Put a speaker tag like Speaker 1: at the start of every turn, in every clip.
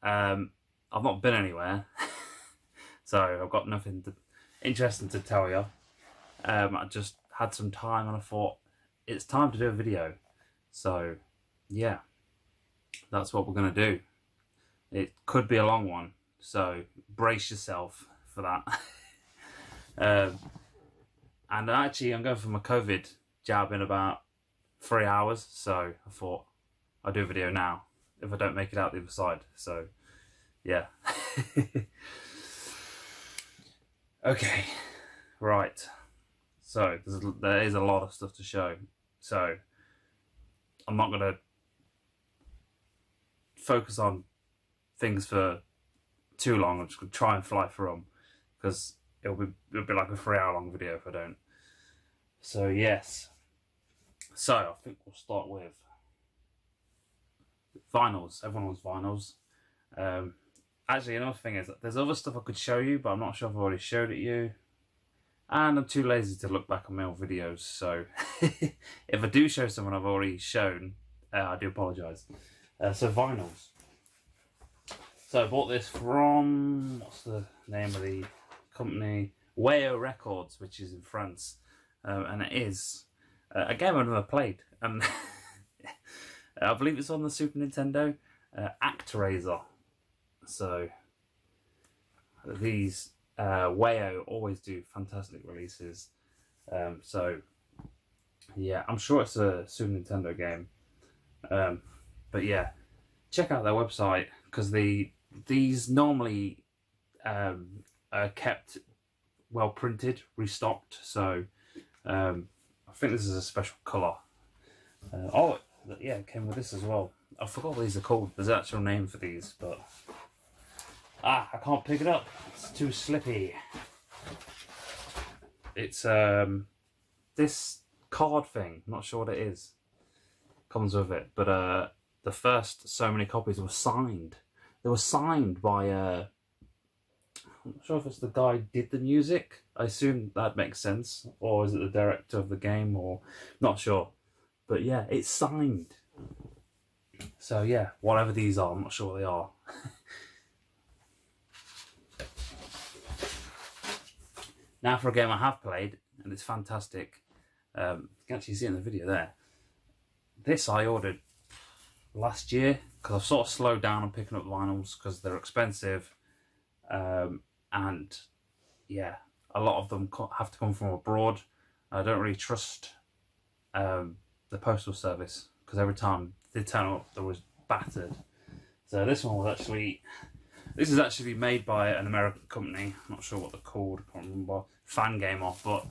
Speaker 1: I've not been anywhere, so I've got nothing interesting to tell you. I just had some time and I thought it's time to do a video. So yeah, that's what we're going to do. It could be a long one, so brace yourself for that. And actually I'm going for my COVID jab in about 3 hours, so I thought I'll do a video now if I don't make it out the other side. So yeah. Okay, right. So there is a lot of stuff to show. So I'm not going to focus on things for too long. I'm just going to try and fly through them because it'll be like a 3 hour long video if I don't. So yes. So I think we'll start with vinyls. Everyone wants vinyls. Actually, another thing is that there's other stuff I could show you, but I'm not sure if I've already showed it you. And I'm too lazy to look back on my old videos, so if I do show someone I've already shown, I do apologise. So vinyls. So I bought this from, what's the name of the company? Wayo Records, which is in France. And it is a game I've never played. And I believe it's on the Super Nintendo. ActRaiser. So these Wayo always do fantastic releases. So yeah, I'm sure it's a Super Nintendo game. But yeah, check out their website because these normally are kept well printed, restocked. So I think this is a special colour. Oh yeah, it came with this as well. I forgot what these are called. There's an actual name for these, but I can't pick it up. It's too slippy. It's this card thing. I'm not sure what it is. Comes with it, but the first so many copies were signed. They were signed by I'm not sure if it's the guy who did the music. I assume that makes sense, or is it the director of the game, or not sure. But yeah, it's signed. So yeah, whatever these are, I'm not sure what they are. Now for a game I have played, and it's fantastic. You can actually see it in the video there. This I ordered last year, because I've sort of slowed down on picking up vinyls, because they're expensive. And yeah, a lot of them have to come from abroad. I don't really trust the postal service, because every time they turn up, they was battered. So this one was actually... This is actually made by an American company. I'm not sure what they're called. I can't remember. Fangamer, but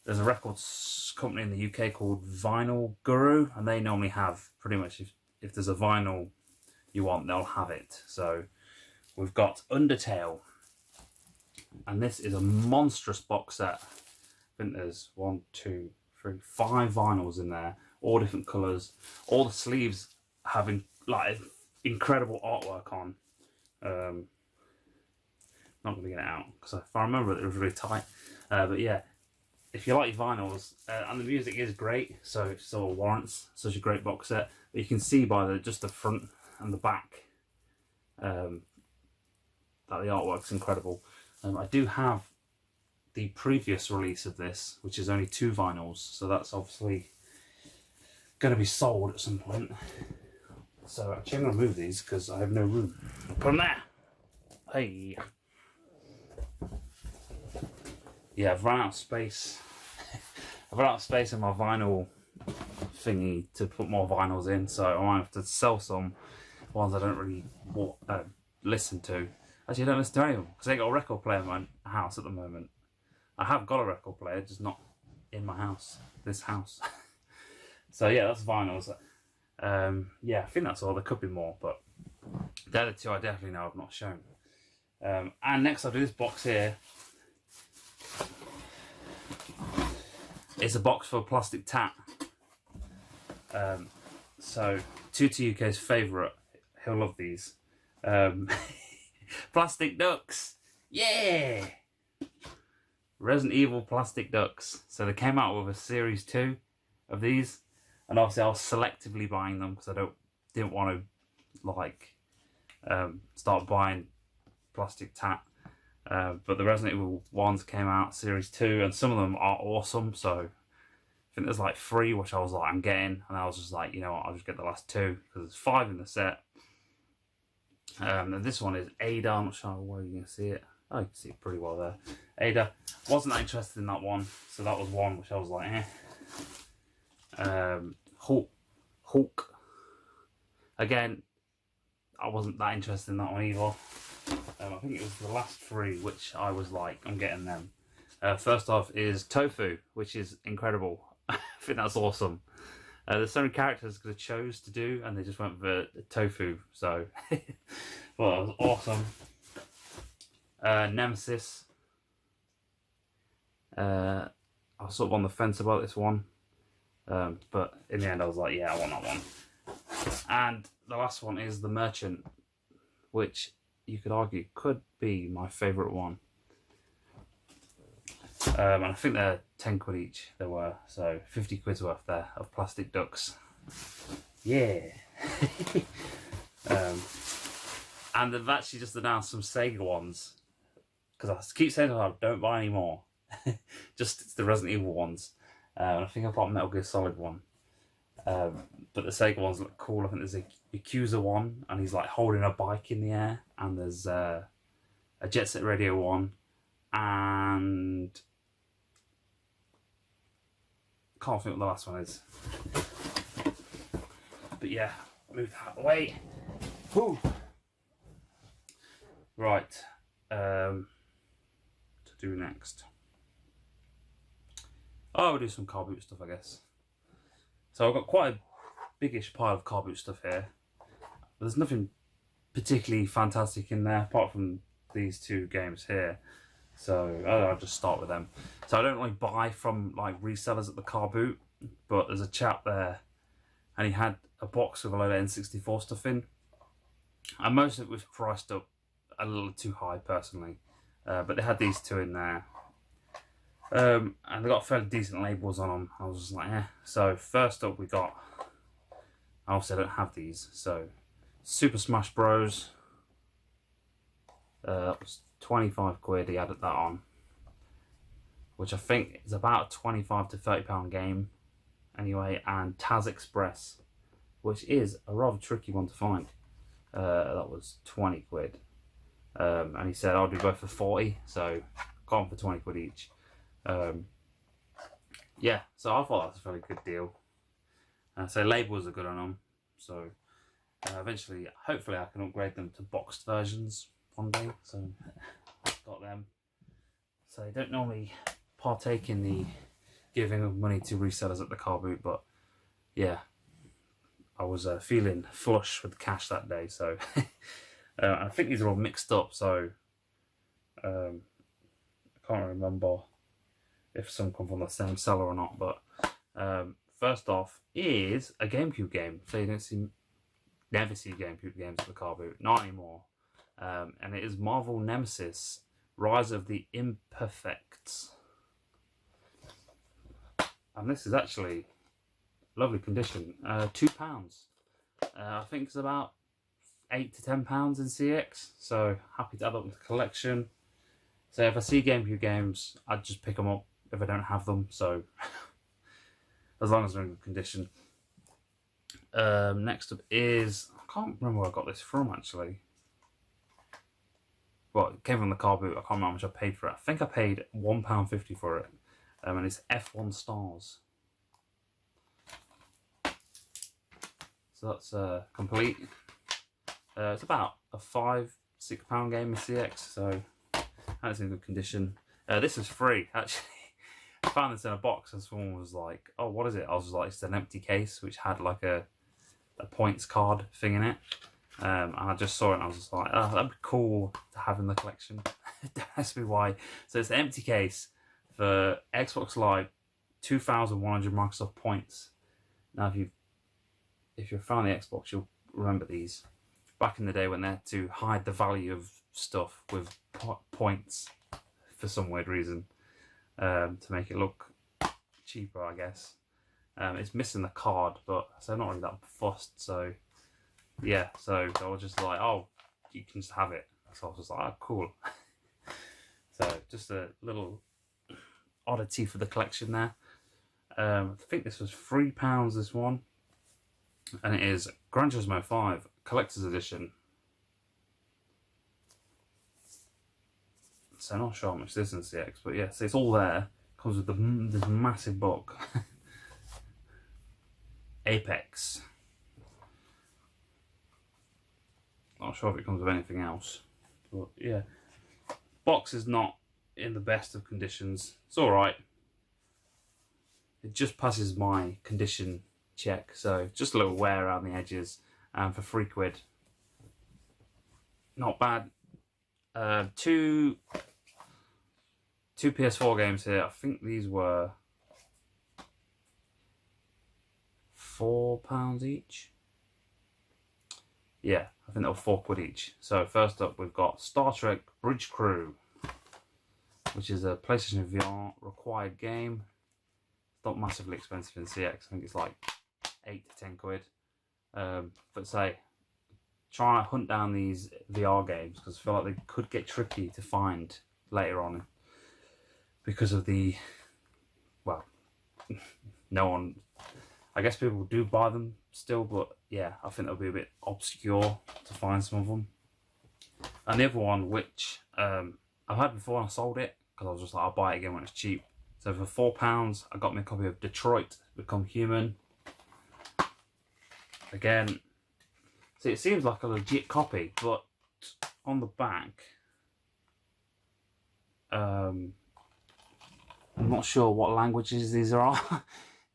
Speaker 1: there's a records company in the UK called Vinyl Guru, and they normally have pretty much if there's a vinyl you want, they'll have it. So we've got Undertale, and this is a monstrous box set. I think there's 1, 2, 3, 5 vinyls in there, all different colours. All the sleeves having like incredible artwork on. Not going to get it out because if I remember it was really tight. But yeah, if you like vinyls, and the music is great, so it still warrants such a great box set. But you can see by just the front and the back that the artwork's incredible. I do have the previous release of this, which is only 2 vinyls, so that's obviously going to be sold at some point. So actually I'm going to move these because I have no room. Put them there. Hey. Yeah, I've run out of space. I've run out of space in my vinyl thingy to put more vinyls in, so I might have to sell some ones I don't really listen to. Actually, I don't listen to any of them because I ain't got a record player in my house at the moment. I have got a record player, just not in my house, this house. So yeah, that's vinyls. Yeah, I think that's all. There could be more, but the other 2 I definitely know I've not shown. And next I'll do this box here. It's a box for plastic tap. So Tutu UK's favourite, he'll love these. Plastic ducks, yeah! Resident Evil plastic ducks. So they came out with a series 2 of these, and obviously I was selectively buying them because I didn't want to like start buying plastic tat. But the Resident Evil ones came out, Series 2, and some of them are awesome. So I think there's like 3, which I was like, I'm getting. And I was just like, you know what, I'll just get the last 2, because there's 5 in the set. And this one is Ada. I'm not sure where you can see it. Oh, you can see it pretty well there. Ada. Wasn't that interested in that one. So that was one which I was like, eh. Hulk. Again, I wasn't that interested in that one either. I think it was the last 3 which I was like, I'm getting them. First off is Tofu, which is incredible. I think that's awesome. There's so many characters I could have chose to do, and they just went for Tofu. So, well, that was awesome. Nemesis. I was sort of on the fence about this one, but in the end I was like, yeah, I want that one. And the last one is The Merchant, which you could argue could be my favourite one. And I think they're 10 quid each, they were, so 50 quid's worth there of plastic ducks. Yeah. And they've actually just announced some Sega ones, because I keep saying, oh, don't buy any more. Just it's the Resident Evil ones. And I think I've got a Metal Gear Solid one. But the Sega ones look cool. I think there's a Yakuza one, and he's like holding a bike in the air, and there's a Jet Set Radio one, and can't think what the last one is. But yeah, move that away. Whew. Right, to do next. Oh, we'll do some car boot stuff, I guess. So I've got quite a biggish pile of car boot stuff here. But there's nothing particularly fantastic in there apart from these 2 games here. So I'll just start with them. So I don't really buy from like resellers at the car boot, but there's a chap there, and he had a box with a load of N64 stuff in, and most of it was priced up a little too high personally. But they had these 2 in there. And they got fairly decent labels on them. I was just like, eh. So first up we got, obviously I don't have these, so Super Smash Bros. That was 25 quid, he added that on, which I think is about a 25 to 30 pound game anyway. And Taz Express, which is a rather tricky one to find, that was 20 quid. And he said I'll do both for 40, so got them for 20 quid each. Yeah, so I thought that was a fairly good deal. So labels are good on them, so eventually, hopefully I can upgrade them to boxed versions one day. So got them. So I don't normally partake in the giving of money to resellers at the car boot, but yeah, I was feeling flush with cash that day, so I think these are all mixed up, so I can't remember if some come from the same seller or not. But first off is a GameCube game, so you never see GameCube games at the car boot, not anymore. And it is Marvel Nemesis: Rise of the Imperfects. And this is actually lovely condition. £2. I think it's about £8 to £10 in CX. So happy to add up with the collection. So if I see GameCube games, I'd just pick them up if I don't have them. So as long as they're in good condition. Next up is, I can't remember where I got this from actually. Well, it came from the car boot. I can't remember how much I paid for it. I think I paid £1.50 for it. And it's F1 Stars. So that's complete. It's about a £5-6 game in CX, so that's in good condition. This is free, actually. I found this in a box and someone was like, oh, what is it? I was like, it's an empty case which had like a points card thing in it. And I just saw it and I was just like, oh, that'd be cool to have in the collection. Don't ask me why. So it's an empty case for Xbox Live, 2,100 Microsoft points. Now, if you're a fan of the Xbox, you'll remember these. Back in the day when they had to hide the value of stuff with points for some weird reason, to make it look cheaper, I guess. It's missing the card, but so I'm not really that fussed. So yeah, so I was just like, oh, you can just have it. So I was just like, oh, cool. So just a little oddity for the collection there. I think this was £3, this one. And it is Gran Turismo 5 Collector's Edition. So I'm not sure how much this is in CX, but yeah, so it's all there. Comes with this massive book. Apex. Not sure if it comes with anything else. But yeah. Box is not in the best of conditions. It's alright. It just passes my condition check, so just a little wear around the edges, and for £3. Not bad. Two PS4 games here. I think these were £4 each. Yeah, I think they were £4 each. So first up, we've got Star Trek Bridge Crew, which is a PlayStation VR required game. It's not massively expensive in CX. I think it's like £8 to £10. But say, try and hunt down these VR games, because I feel like they could get tricky to find later on, because of the, well, no one, I guess people do buy them still, but yeah, I think it'll be a bit obscure to find some of them. And the other one, which I've had before and I sold it, because I was just like, I'll buy it again when it's cheap. So for £4, I got me a copy of Detroit Become Human. Again, see, it seems like a legit copy, but on the back, I'm not sure what languages these are.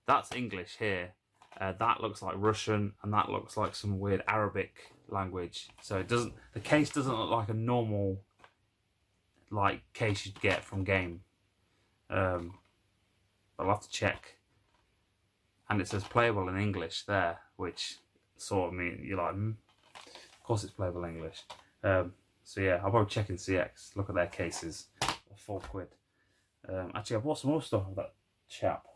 Speaker 1: That's English here. That looks like Russian, and that looks like some weird Arabic language. So it doesn't. The case doesn't look like a normal, like, case you'd get from game. But I'll have to check. And it says playable in English there, which sort of means you're like, of course it's playable in English. So yeah, I'll probably check in CX, look at their cases. £4. Actually, I bought some more stuff of that chap.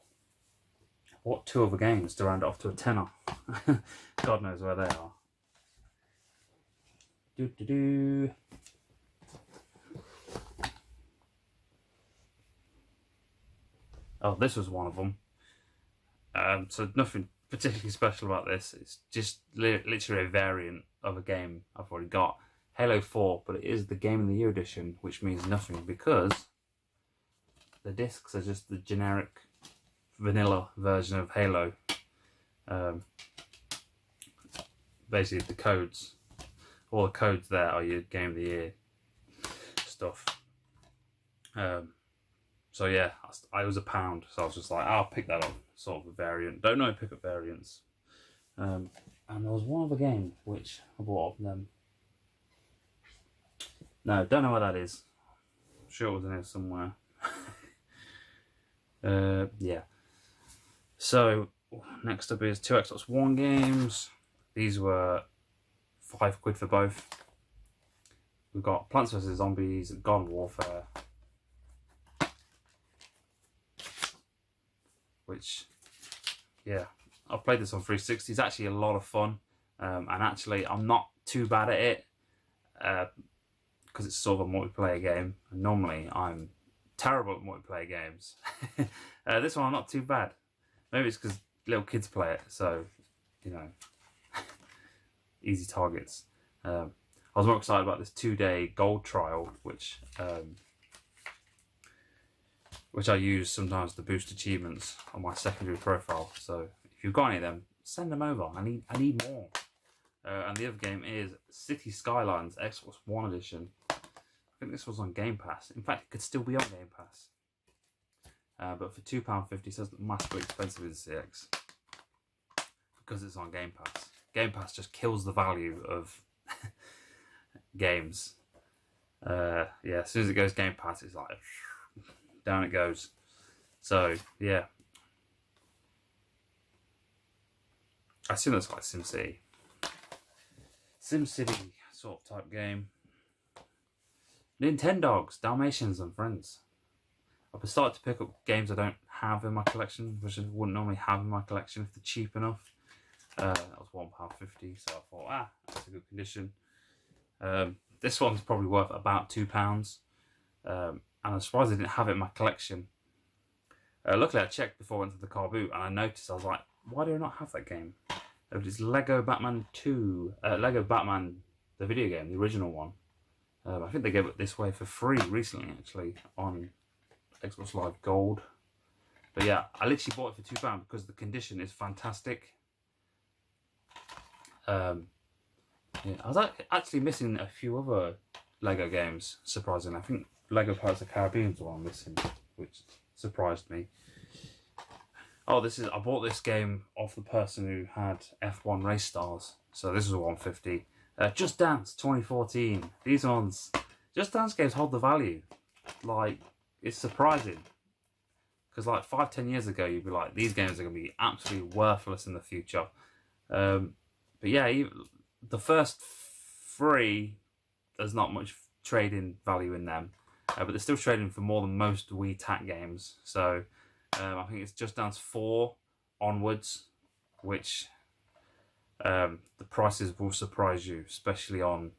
Speaker 1: I bought 2 other games to round it off to a tenner. God knows where they are. Oh, this was one of them. So nothing particularly special about this. It's just literally a variant of a game I've already got. Halo 4, but it is the Game of the Year edition, which means nothing because the discs are just the generic vanilla version of Halo. Basically, the codes, all the codes there are your Game of the Year stuff. So yeah, I was £1, so I was just like, I'll pick that up, sort of a variant. Don't know pick up variants. And there was one other game which I bought of them. No, don't know what that is. I'm sure it was in here somewhere. Yeah. So next up is 2 Xbox One games. These were £5 for both. We've got Plants vs Zombies, Garden Warfare, which, yeah, I've played this on 360. It's actually a lot of fun, and actually I'm not too bad at it, because it's sort of a multiplayer game, and normally I'm terrible at multiplayer games. This one I'm not too bad. Maybe it's because little kids play it, so, you know, easy targets. I was more excited about this 2-day gold trial, which I use sometimes to boost achievements on my secondary profile. So if you've got any of them, send them over. I need more. And the other game is City Skylines Xbox One Edition. I think this was on Game Pass. In fact, it could still be on Game Pass. But for £2.50, it says massively expensive in CX because it's on Game Pass. Game Pass just kills the value of games. Yeah, as soon as it goes Game Pass, it's like down it goes. So yeah, I assume that's like SimCity sort of type game. Nintendogs, Dalmatians and Friends. I've started to pick up games I don't have in my collection, which I wouldn't normally have in my collection if they're cheap enough. That was £1.50, so I thought, that's a good condition. This one's probably worth about £2, and I'm surprised I didn't have it in my collection. Luckily, I checked before I went to the car boot, and I noticed, I was like, why do I not have that game? It's Lego Batman 2, Lego Batman, the video game, the original one. I think they gave it this way for free recently, actually, on Xbox Live Gold. But yeah, I literally bought it for £2 because the condition is fantastic. Yeah, I was actually missing a few other Lego games, surprisingly. I think Lego Pirates of the Caribbean is the one I'm missing, which surprised me. Oh, I bought this game off the person who had F1 Race Stars, so this was a 150. Just Dance 2014. These ones, Just Dance games hold the value. Like, it's surprising. Because like 5-10 years ago, you'd be like, these games are going to be absolutely worthless in the future. But yeah, the first 3, there's not much trading value in them. But they're still trading for more than most Wii TAC games. So I think it's Just Dance 4 onwards, which the prices will surprise you, especially on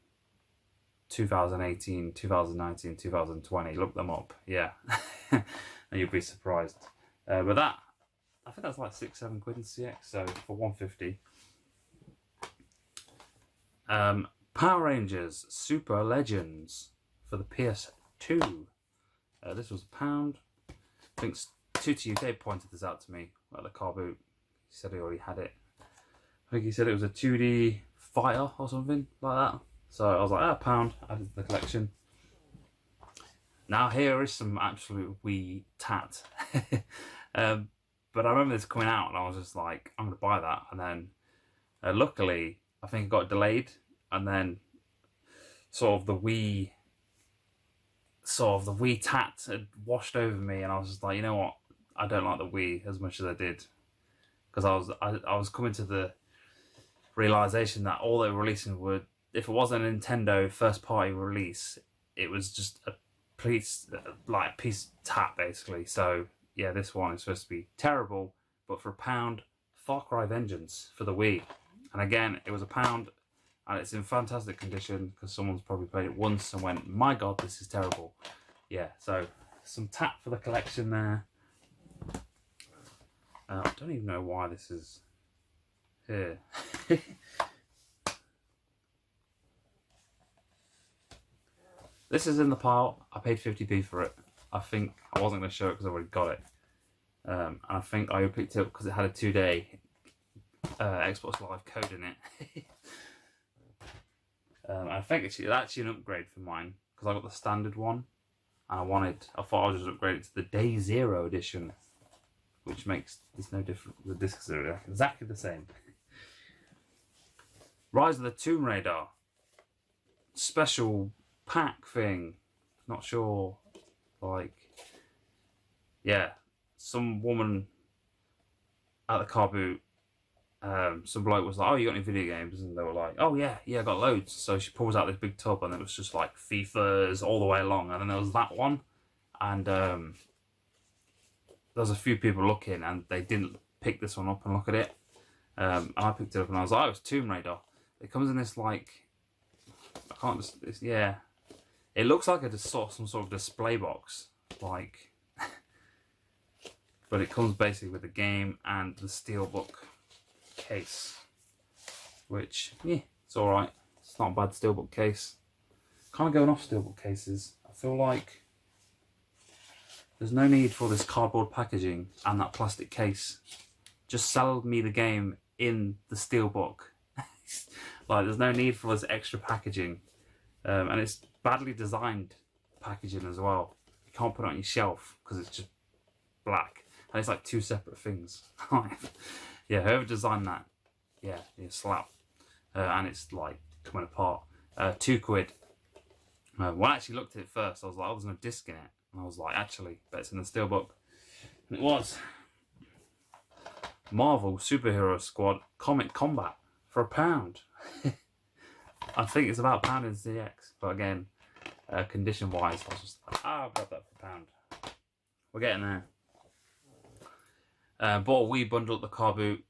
Speaker 1: 2018, 2019, 2020. Look them up, yeah. And you'll be surprised. But that, I think that's like 6-7 quid in CX, so for 150. Power Rangers Super Legends for the PS2. This was £1. I think Tutti UK pointed this out to me at the car boot. He said he already had it. I think he said it was a 2D fighter or something like that. So I was like, £1, added to the collection. Now here is some absolute Wii tat. But I remember this coming out and I was just like, I'm going to buy that. And then luckily, I think it got delayed. And then sort of the Wii tat had washed over me. And I was just like, you know what? I don't like the Wii as much as I did. Because I was coming to the realization that all they were releasing would, if it wasn't a Nintendo first party release, it was just a piece tat basically. So yeah, this one is supposed to be terrible, but for £1, Far Cry Vengeance for the Wii. And again, it was £1, and it's in fantastic condition because someone's probably played it once and went, my god, this is terrible. Yeah, so some tat for the collection there. I don't even know why this is here. This is in the pile. I paid 50p for it. I think I wasn't going to show it because I already got it. And I think I picked it up because it had a 2-day Xbox Live code in it. I think it's actually an upgrade for mine because I got the standard one. And I thought I would just upgrade it to the Day Zero edition, which makes this no different. The discs are exactly the same. Rise of the Tomb Raider special pack thing. Not sure. Like, yeah, some woman at the car boot, some bloke was like, oh, you got any video games? And they were like, oh yeah, I got loads. So she pulls out this big tub and it was just like FIFAs all the way along. And then there was that one. And there was a fefew people looking and they didn't pick this one up and look at it. And I picked it up and I was like, oh, it's Tomb Raider. It comes in this like, I can't just, yeah. It looks like some sort of display box, like, but it comes basically with the game and the steelbook case, which, yeah, it's alright. It's not a bad steelbook case. Kind of going off steelbook cases. I feel like there's no need for this cardboard packaging and that plastic case. Just sell me the game in the steelbook. Like, there's no need for this extra packaging. And it's badly designed packaging as well. You can't put it on your shelf because it's just black. And it's like 2 separate things. Yeah, whoever designed that, yeah, slap. And it's like coming apart. £2. When I actually looked at it first, I was like, oh, there's no disc in it. And I was like, actually, but it's in the steelbook. And it was. Marvel Superhero Squad Comic Combat for £1. I think it's about £1 in CX, but again, condition-wise, I was just like, I'll grab that for £1. We're getting there. Bought a Wii bundle at the car boot,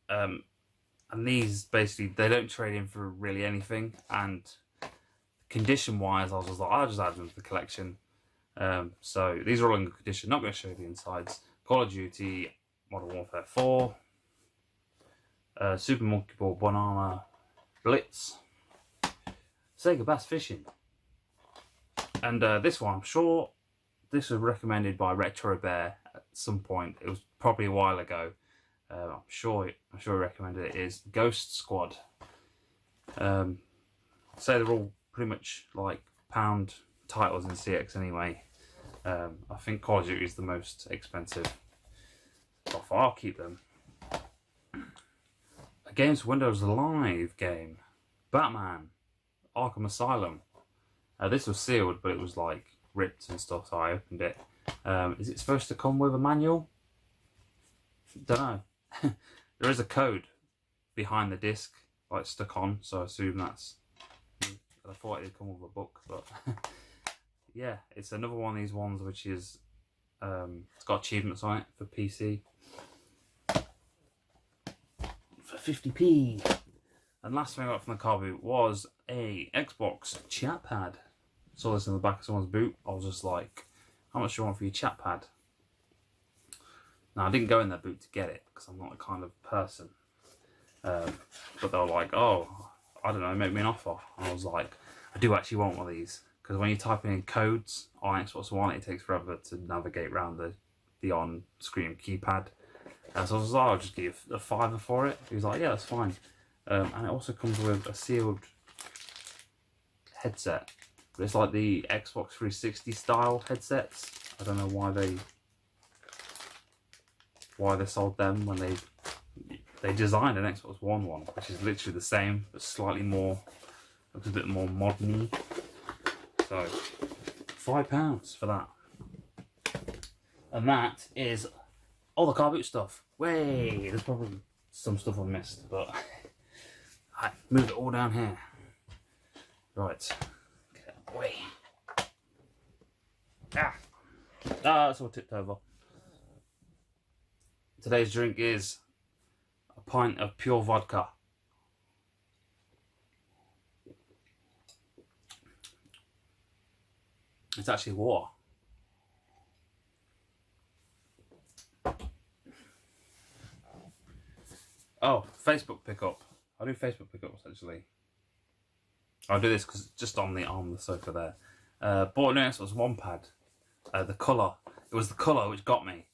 Speaker 1: and these basically, they don't trade in for really anything, and condition wise, I was just like, I'll just add them to the collection. So these are all in good condition. Not going to show you the insides. Call of Duty, Modern Warfare 4, Super Monkey Ball, Banana, Blitz, Sega Bass Fishing, and this one, I'm sure this was recommended by Retro Bear at some point. It was probably a while ago. I'm sure he recommended it. Is Ghost Squad. So they're all pretty much like pound titles in CX anyway. I think Call of Duty is the most expensive. So I'll keep them. A Games Windows Live game. Batman. Arkham Asylum. This was sealed, but it was like ripped and stuff, so I opened it. Is it supposed to come with a manual? Don't know. There is a code behind the disc, like stuck on, so I assume that's... I thought it'd come with a book, but... yeah, it's another one of these ones which is... it's got achievements on it for PC. For 50p. And last thing I got from the car boot was a Xbox chat pad. Saw this in the back of someone's boot. I was just like, how much do you want for your chat pad? Now, I didn't go in their boot to get it because I'm not the kind of person. But they were like, oh, I don't know, make me an offer. And I was like, I do actually want one of these. Because when you're typing in codes on Xbox One, it takes forever to navigate around the on-screen keypad. So I was like, I'll just give a $5 for it. He was like, yeah, that's fine. And it also comes with a sealed headset. But it's like the Xbox 360 style headsets. I don't know why they sold them when they designed an Xbox One, which is literally the same but slightly more, looks a bit more modern-y. So £5 for that. And that is all the car boot stuff. Way, there's probably some stuff I missed, but I moved it all down here. Right, get out of the way. It's all tipped over. Today's drink is a pint of pure vodka. It's actually water. Oh, Facebook pickup. I do Facebook pickups actually. I'll do this because it's just on the sofa there. Bought an Xbox One pad. The colour. It was the colour which got me.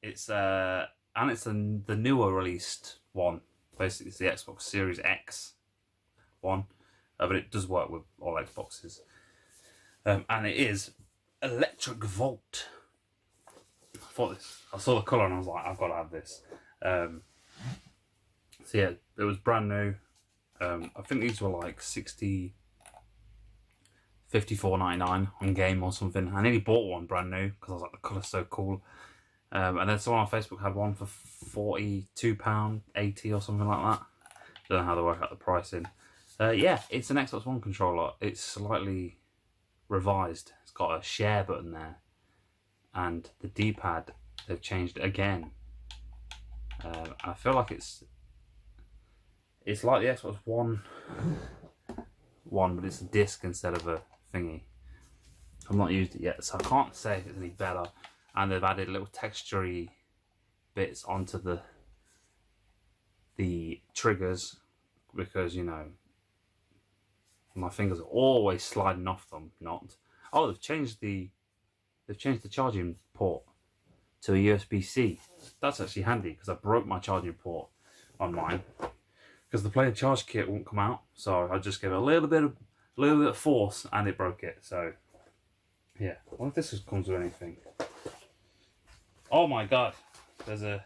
Speaker 1: It's and it's the newer released one. Basically, it's the Xbox Series X one, but it does work with all Xboxes. And it is Electric Volt. I saw the colour and I was like, I've got to have this. So yeah, it was brand new. I think these were like $54.99 on Game or something. I nearly bought one brand new because I was like, the colour's so cool. And then someone on Facebook had one for £42.80 or something like that. Don't know how they work out the pricing. Yeah, it's an Xbox One controller. It's slightly revised. It's got a share button there, and the D-pad they've changed it again. I feel like it's like the Xbox One, but it's a disc instead of a thingy. I've not used it yet, so I can't say if it's any better. And they've added little textury bits onto the triggers because, you know, my fingers are always sliding off them. Oh, they've changed the charging port to a USB-C. That's actually handy because I broke my charging port on mine because the plain charge kit won't come out. So I just gave it a little bit of force and it broke it. So yeah, I wonder if this comes with anything. Oh my god, there's a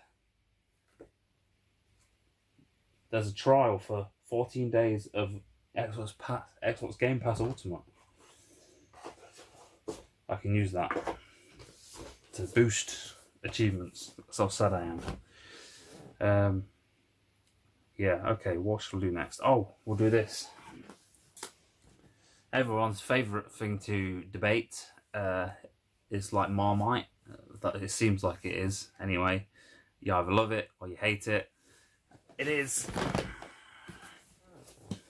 Speaker 1: trial for 14 days of Xbox Game Pass Ultimate. I can use that to boost achievements. That's how sad I am. Yeah, okay, what shall we do next? Oh, we'll do this. Everyone's favourite thing to debate is like Marmite. That it seems like it is anyway. You either love it or you hate it. It is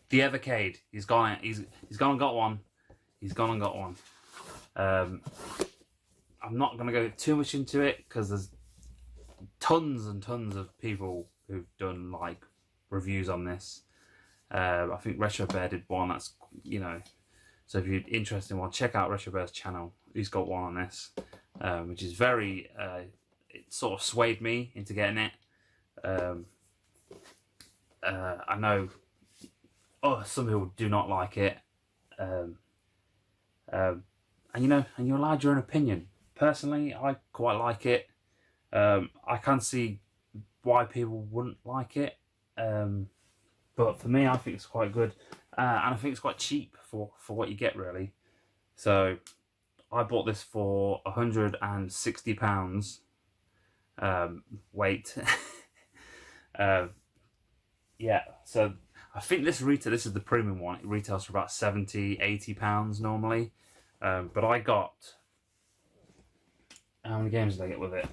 Speaker 1: the Evercade. He's gone and got one. He's gone and got one. I'm not going to go too much into it because there's tons and tons of people who've done like reviews on this. I think Retro Bear did one. That's, you know, so if you're interested in one, check out Retro Bear's channel. He's got one on this, which is very. It sort of swayed me into getting it. I know. Oh, some people do not like it. And you know, and you're allowed your own opinion. Personally, I quite like it. I can see why people wouldn't like it. But for me, I think it's quite good. And I think it's quite cheap for what you get, really. So I bought this for £160 weight. Yeah, so I think this is the premium one. It retails for about £70-80 normally. But I got, how many games did I get with it?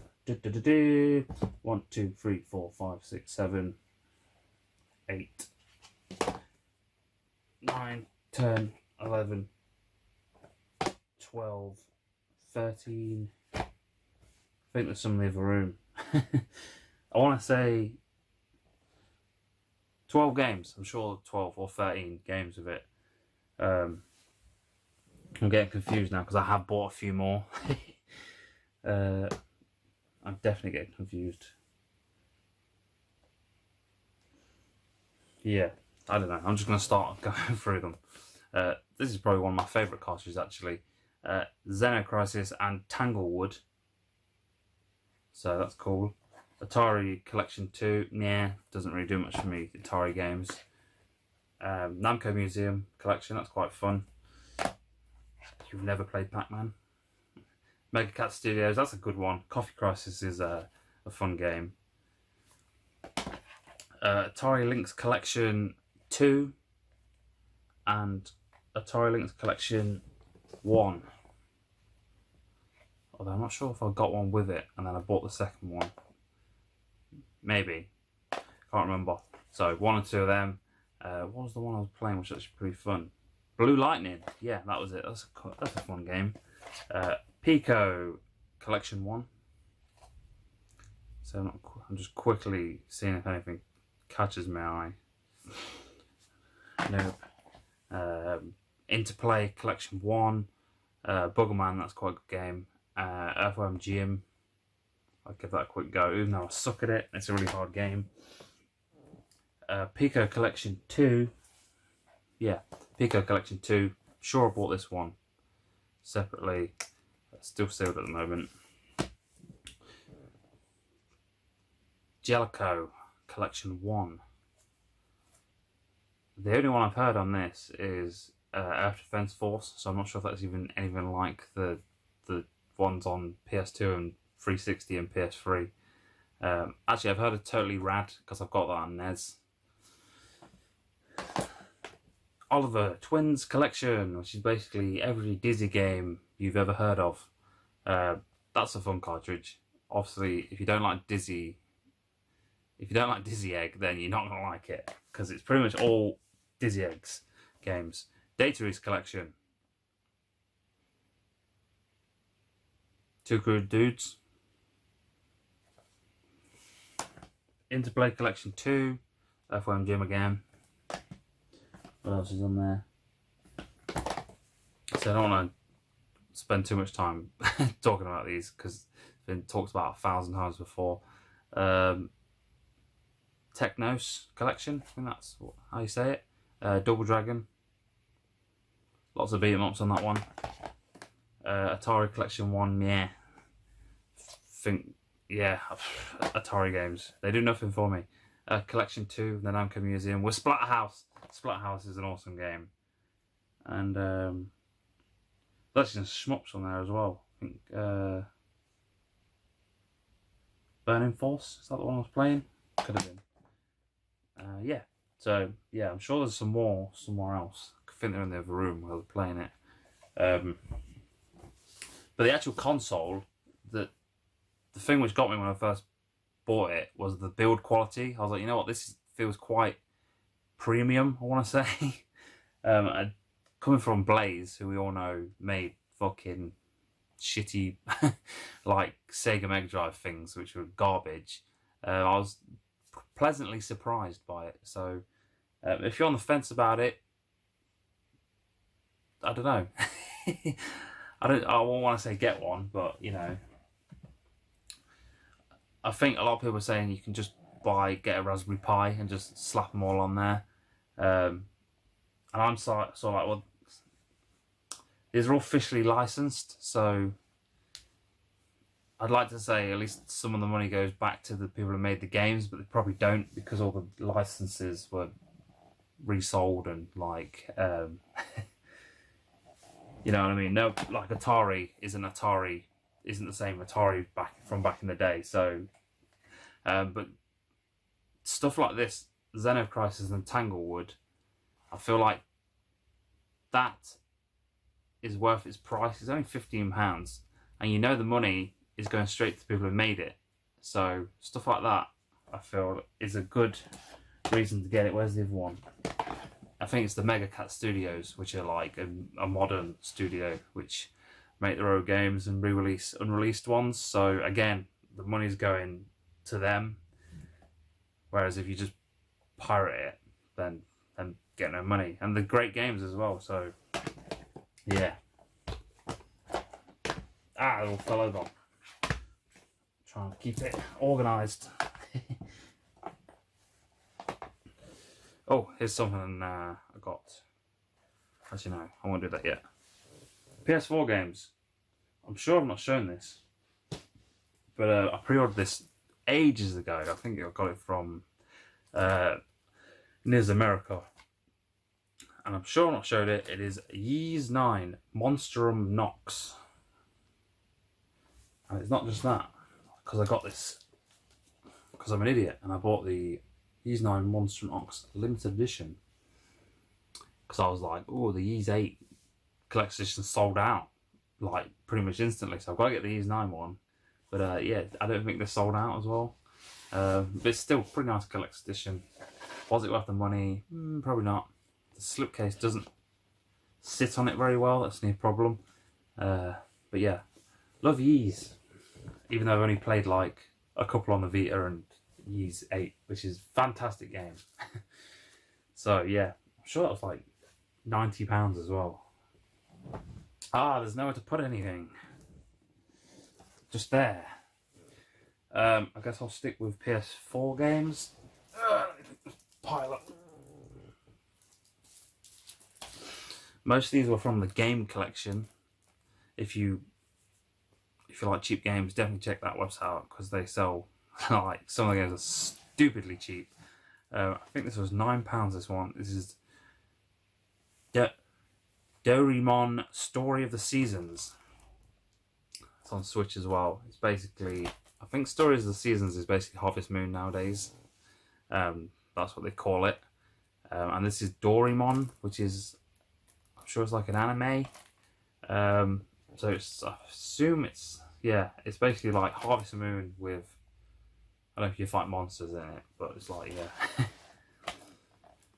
Speaker 1: 1, 2, 3, 4, 5, 6, 7, 8, 9, 10, 11, 12, 13. I think there's some in the other room. I want to say 12 games. I'm sure 12 or 13 games of it. I'm getting confused now because I have bought a few more. I'm definitely getting confused. Yeah, I don't know. I'm just going to start going through them. This is probably one of my favourite cartridges, actually. Xenocrisis and Tanglewood. So that's cool. Atari Collection 2. Yeah, doesn't really do much for me, Atari games. Namco Museum Collection. That's quite fun. You've never played Pac-Man. Mega Cat Studios, that's a good one. Coffee Crisis is a fun game. Atari Lynx Collection 2 and Atari Lynx Collection 1. Although I'm not sure if I got one with it and then I bought the second one. Maybe. Can't remember. So 1 and 2 of them. What was the one I was playing which was actually pretty fun? Blue Lightning. Yeah, that was it. That's a fun game. Pico Collection 1. So I'm just quickly seeing if anything catches my eye. Nope. Interplay Collection 1. Buggerman, that's quite a good game. Earthworm Jim. I'll give that a quick go, even though I suck at it. It's a really hard game. Pico Collection 2. Yeah, Pico Collection 2. Sure I bought this one separately. Still sealed at the moment. Jellico Collection 1. The only one I've heard on this is Air Defense Force, so I'm not sure if that's even anything like the ones on PS2 and 360 and PS3. Actually, I've heard of Totally Rad because I've got that on NES. Oliver Twins Collection, which is basically every Dizzy game you've ever heard of. That's a fun cartridge. Obviously, if you don't like Dizzy Egg, then you're not gonna like it because it's pretty much all Dizzy Eggs games. Data East Collection. Two Crude Dudes. Interplay Collection 2. Earthworm Jim again. What else is on there? So I don't want to spend too much time talking about these because it's been talked about 1,000 times before. Technos Collection, I think that's how you say it. Double Dragon. Lots of beat 'em ups on that one. Atari Collection 1, yeah. Yeah, Atari games. They do nothing for me. Collection 2, the Namco Museum with Splatterhouse. Splatterhouse is an awesome game. And there's some shmups on there as well. I think Burning Force, is that the one I was playing? Could have been. Yeah. So yeah, I'm sure there's some more somewhere else. I think they're in the other room while they're playing it. But the actual console, the thing which got me when I first bought it was the build quality. I was like, you know what, this feels quite premium, I want to say. coming from Blaze, who we all know made fucking shitty like Sega Mega Drive things, which were garbage. I was pleasantly surprised by it. So if you're on the fence about it, I don't know. I won't want to say get one, but you know, I think a lot of people are saying you can just get a Raspberry Pi and just slap them all on there. And I'm so like, well, these are all officially licensed, so I'd like to say at least some of the money goes back to the people who made the games, but they probably don't, because all the licenses were resold and like, you know what I mean? No, like Atari isn't the same Atari back in the day. So, but stuff like this, Xenocrisis and Tanglewood, I feel like that is worth its price. It's only £15, and you know the money is going straight to the people who made it. So stuff like that, I feel, is a good reason to get it. Where's the other one? I think it's the Mega Cat Studios, which are like a modern studio which make their own games and re-release unreleased ones. So again, the money's going to them. Whereas if you just pirate it, then get no money. And they're great games as well. So yeah. It all fell over. Trying to keep it organised. Oh, here's something I got. Actually, no, I won't do that yet. PS4 games. I'm sure I've not shown this, but I pre-ordered this ages ago. I think I got it from Niz America, and I'm sure I've not showed it. It is Ys 9 Monstrum Nox, and it's not just that, because I got this because I'm an idiot and I bought the Ys 9 Monstrum Nox limited edition because I was like, oh, the Ys 8 collector's edition sold out like pretty much instantly, so I've got to get the Ys 9 one. But yeah, I don't think they're sold out as well. But it's still a pretty nice collector's edition. Was it worth the money? Probably not. The slipcase doesn't sit on it very well. That's the problem. But yeah, love Ys. Even though I've only played like a couple on the Vita and Ys 8, which is a fantastic game. So yeah, I'm sure that was like £90 as well. There's nowhere to put anything. Just there. I guess I'll stick with PS4 games. Pile up. Most of these were from the game collection. If you like cheap games, definitely check that website out, because they sell like some of the games are stupidly cheap. I think this was £9. This one. This is Doraemon Story of the Seasons. It's on Switch as well. It's basically, I think Stories of the Seasons is basically Harvest Moon nowadays. That's what they call it. And this is Doraemon, which is, I'm sure it's like an anime. So it's, I assume it's basically like Harvest Moon with, I don't know if you fight monsters in it, but it's like, yeah.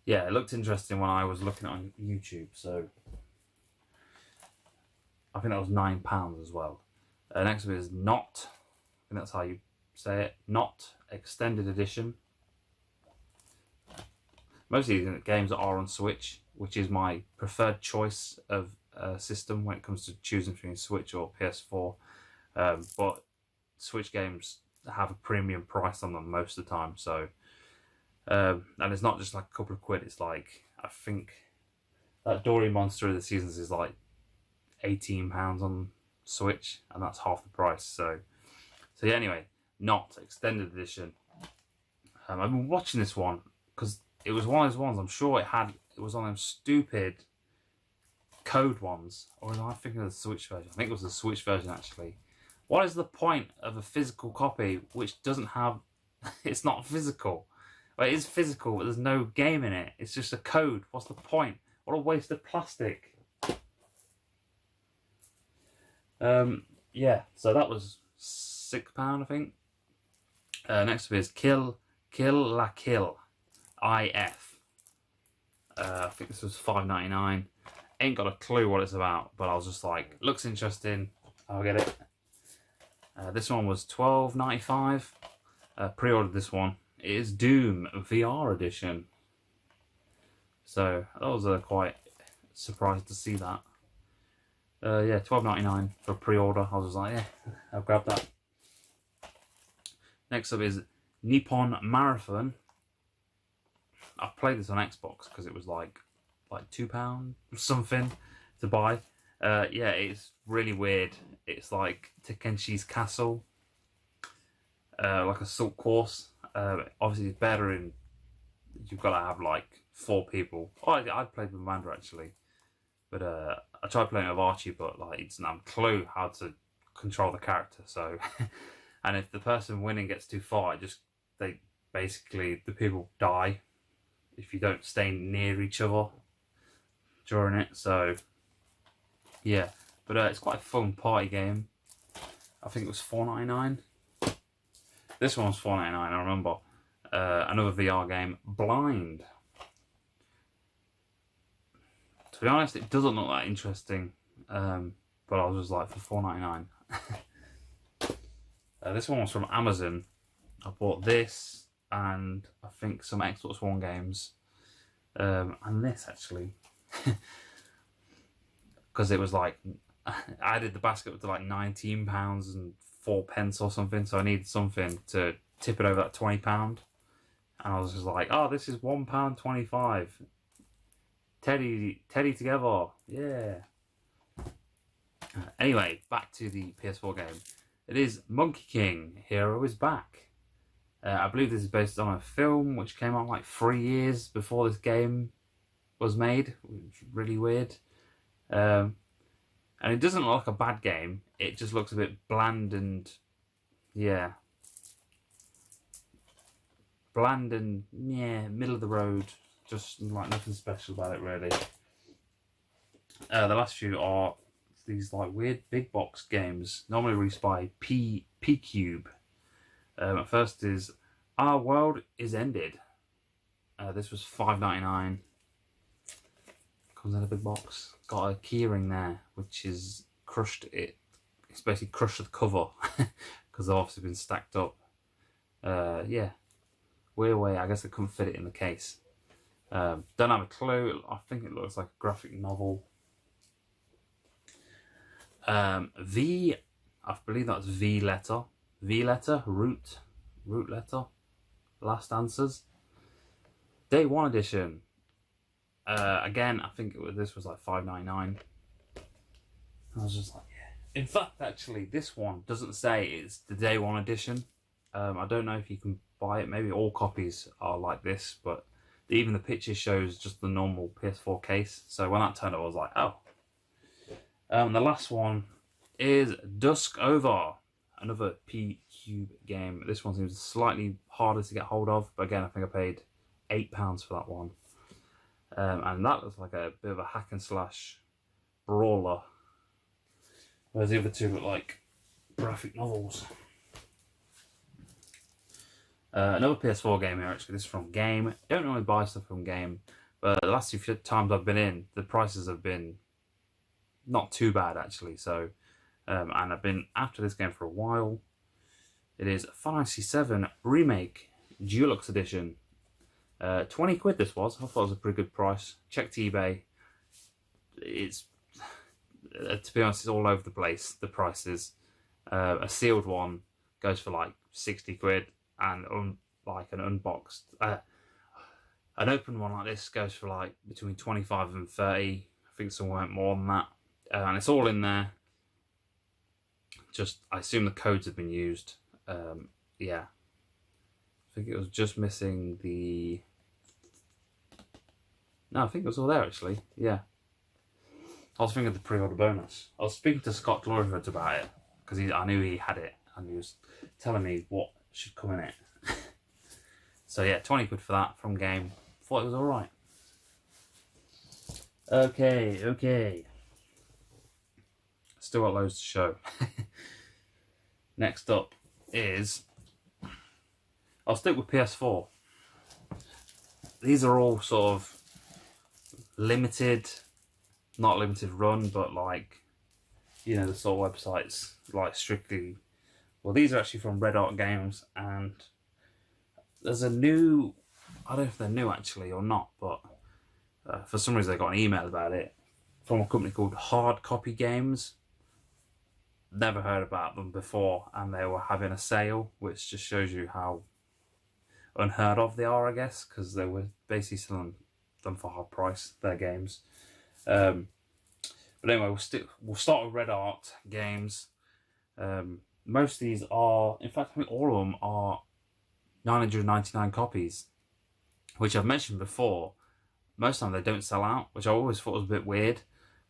Speaker 1: Yeah, it looked interesting when I was looking at it on YouTube, so I think that was £9 as well. Next one is Not, I think that's how you say it, Not Extended Edition. Most of these games are on Switch, which is my preferred choice of system when it comes to choosing between Switch or PS4. But Switch games have a premium price on them most of the time, so and it's not just like a couple of quid. It's like, I think that Doraemon Story of the Seasons is like £18 on Switch, and that's half the price. So yeah. Anyway, Not Extended Edition. I've been watching this one because it was one of those ones. I'm sure it was on them stupid code ones, or was I thinking of the Switch version? I think it was the Switch version actually. What is the point of a physical copy which doesn't have? It's not physical. Well, it is physical, but there's no game in it. It's just a code. What's the point? What a waste of plastic. Yeah, so that was £6, I think. Next up is Kill La Kill IF. I think this was $5.99. Ain't got a clue what it's about, but I was just like, looks interesting, I'll get it. This one was $12.95. Pre-ordered this one. It is Doom VR edition. So I was quite surprised to see that. Yeah, $12.99 for pre-order. I was just like, yeah, I'll grab that. Next up is Nippon Marathon. I've played this on Xbox because it was like £2 or something to buy. Yeah, it's really weird. It's like Takenshi's Castle, like a salt course. Obviously, it's better in. You've got to have like 4 people. Oh, I played with Amanda actually, but I tried playing with Archie, but like it's not a clue how to control the character. So, and if the person winning gets too far, the people die if you don't stay near each other during it. So, yeah, but it's quite a fun party game. I think it was $4.99. This one was $4.99. I remember. Another VR game, Blind. To be honest, it doesn't look that interesting, but I was just like, for $4.99. This one was from Amazon. I bought this and I think some Xbox One games, and this actually, because it was like, I added the basket up to like £19.04 or something, so I needed something to tip it over that £20. And I was just like, oh, this is £1.25. Teddy together, yeah. Anyway, back to the PS4 game. It is Monkey King, Hero is Back. I believe this is based on a film which came out like 3 years before this game was made, which is really weird. And it doesn't look like a bad game, it just looks a bit bland and, yeah. Bland and, yeah, middle of the road. Just like nothing special about it, really. The last few are these like weird big box games, normally released by P-Cube. First is Our World Is Ended. This was $5.99. Comes in a big box. Got a keyring there, which is crushed it. It's basically crushed the cover because they've obviously been stacked up. Yeah, weird way. I guess they couldn't fit it in the case. Don't have a clue. I think it looks like a graphic novel. I believe that's V-Letter. V-Letter, root letter. Last Answers. Day 1 edition. Again, I think this was like $5.99. I was just like, yeah. In fact, actually, this one doesn't say it's the Day 1 edition. I don't know if you can buy it. Maybe all copies are like this, but even the picture shows just the normal PS4 case. So when that turned up, I was like, oh. The last one is Dusk Over, another P-Cube game. This one seems slightly harder to get hold of, but again, I think I paid £8 for that one. And that looks like a bit of a hack and slash brawler, whereas the other two look like graphic novels. Another PS4 game here, actually. This is from Game. Don't normally buy stuff from Game, but the last few times I've been in, the prices have been not too bad, actually. So, and I've been after this game for a while. It is Final Fantasy VII Remake Deluxe Edition. 20 quid this was. I thought it was a pretty good price. Checked eBay. It's, to be honest, it's all over the place, the prices. A sealed one goes for like 60 quid. And like an unboxed, an open one like this goes for like between 25 and 30. I think some went more than that, and it's all in there. Just, I assume the codes have been used. Yeah, I think it was just missing the. No, I think it was all there actually. Yeah, I was thinking of the pre-order bonus. I was speaking to Scott Gloriford about it because I knew he had it, and he was telling me what should come in it. So yeah, 20 quid for that from Game. Thought it was alright. Okay. Still got loads to show. Next up is, I'll stick with PS4. These are all sort of limited, not limited run, but like, you know, the sort of websites like strictly. Well, these are actually from Red Art Games, and there's a new. I don't know if they're new actually or not, but for some reason I got an email about it from a company called Hard Copy Games. Never heard about them before, and they were having a sale, which just shows you how unheard of they are, I guess, because they were basically selling them for half price, their games. But anyway, we'll start with Red Art Games. Most of these are, in fact, I think all of them are 999 copies, which I've mentioned before. Most of the time they don't sell out, which I always thought was a bit weird,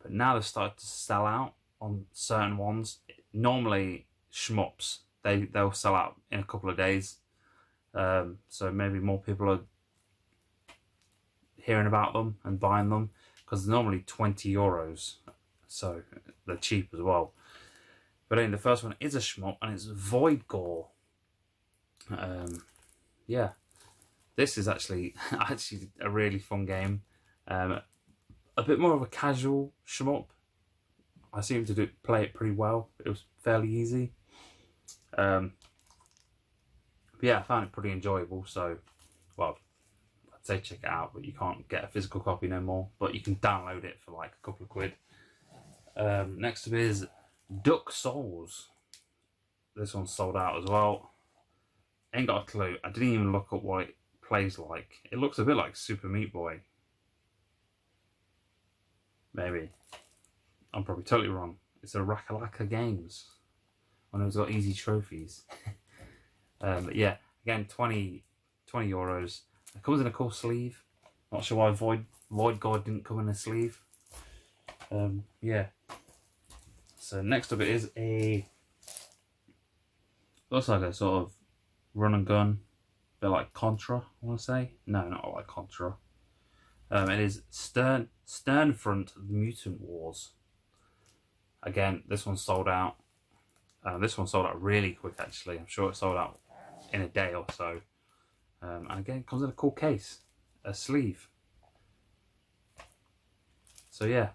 Speaker 1: but now they've started to sell out on certain ones. Normally, shmups, they'll sell out in a couple of days. So maybe more people are hearing about them and buying them, because they're normally €20, so they're cheap as well. But anyway, the first one is a shmup, and it's Void Gore. Yeah, this is actually a really fun game. A bit more of a casual shmup. I seem to play it pretty well. It was fairly easy. But yeah, I found it pretty enjoyable. So, well, I'd say check it out, but you can't get a physical copy no more. But you can download it for like a couple of quid. Next up is Duck Souls. This one's sold out as well. Ain't got a clue. I didn't even look up what it plays like. It looks a bit like Super Meat Boy. Maybe. I'm probably totally wrong. It's a Rakalaka Games. One who's got easy trophies. But yeah, again, 20 euros. It comes in a cool sleeve. Not sure why Void God didn't come in a sleeve. Yeah. So next up it is looks like a sort of run and gun, a bit like Contra, I want to say. No, not like Contra. It is Sternfront: The Mutant Wars. Again, this one sold out. This one sold out really quick, actually. I'm sure it sold out in a day or so. And again, it comes in a cool case, a sleeve. So yeah,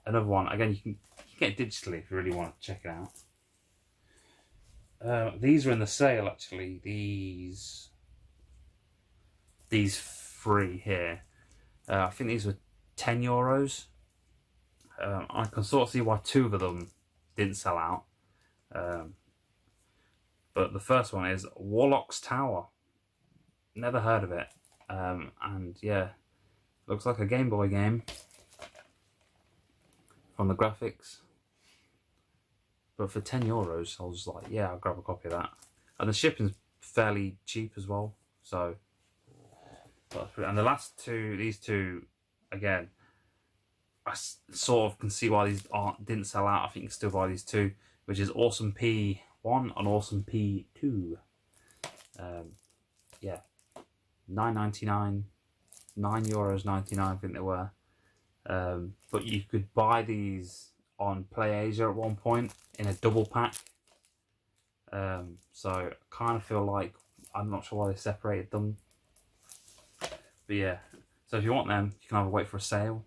Speaker 1: another one. Again, you can get it digitally if you really want to check it out. These are in the sale, actually. These three here. I think these were €10. I can sort of see why two of them didn't sell out. But the first one is Warlock's Tower. Never heard of it. And yeah, looks like a Game Boy game from the graphics. But for €10, I was like, yeah, I'll grab a copy of that. And the shipping's fairly cheap as well. So, and the last two, these two, again, I sort of can see why these didn't sell out. I think you can still buy these two, which is Awesome P1 and Awesome P2. Yeah, €9.99, €9.99, I think they were. But you could buy these on PlayAsia at one point in a double pack. So I kind of feel like, I'm not sure why they separated them. But yeah, so if you want them, you can either wait for a sale,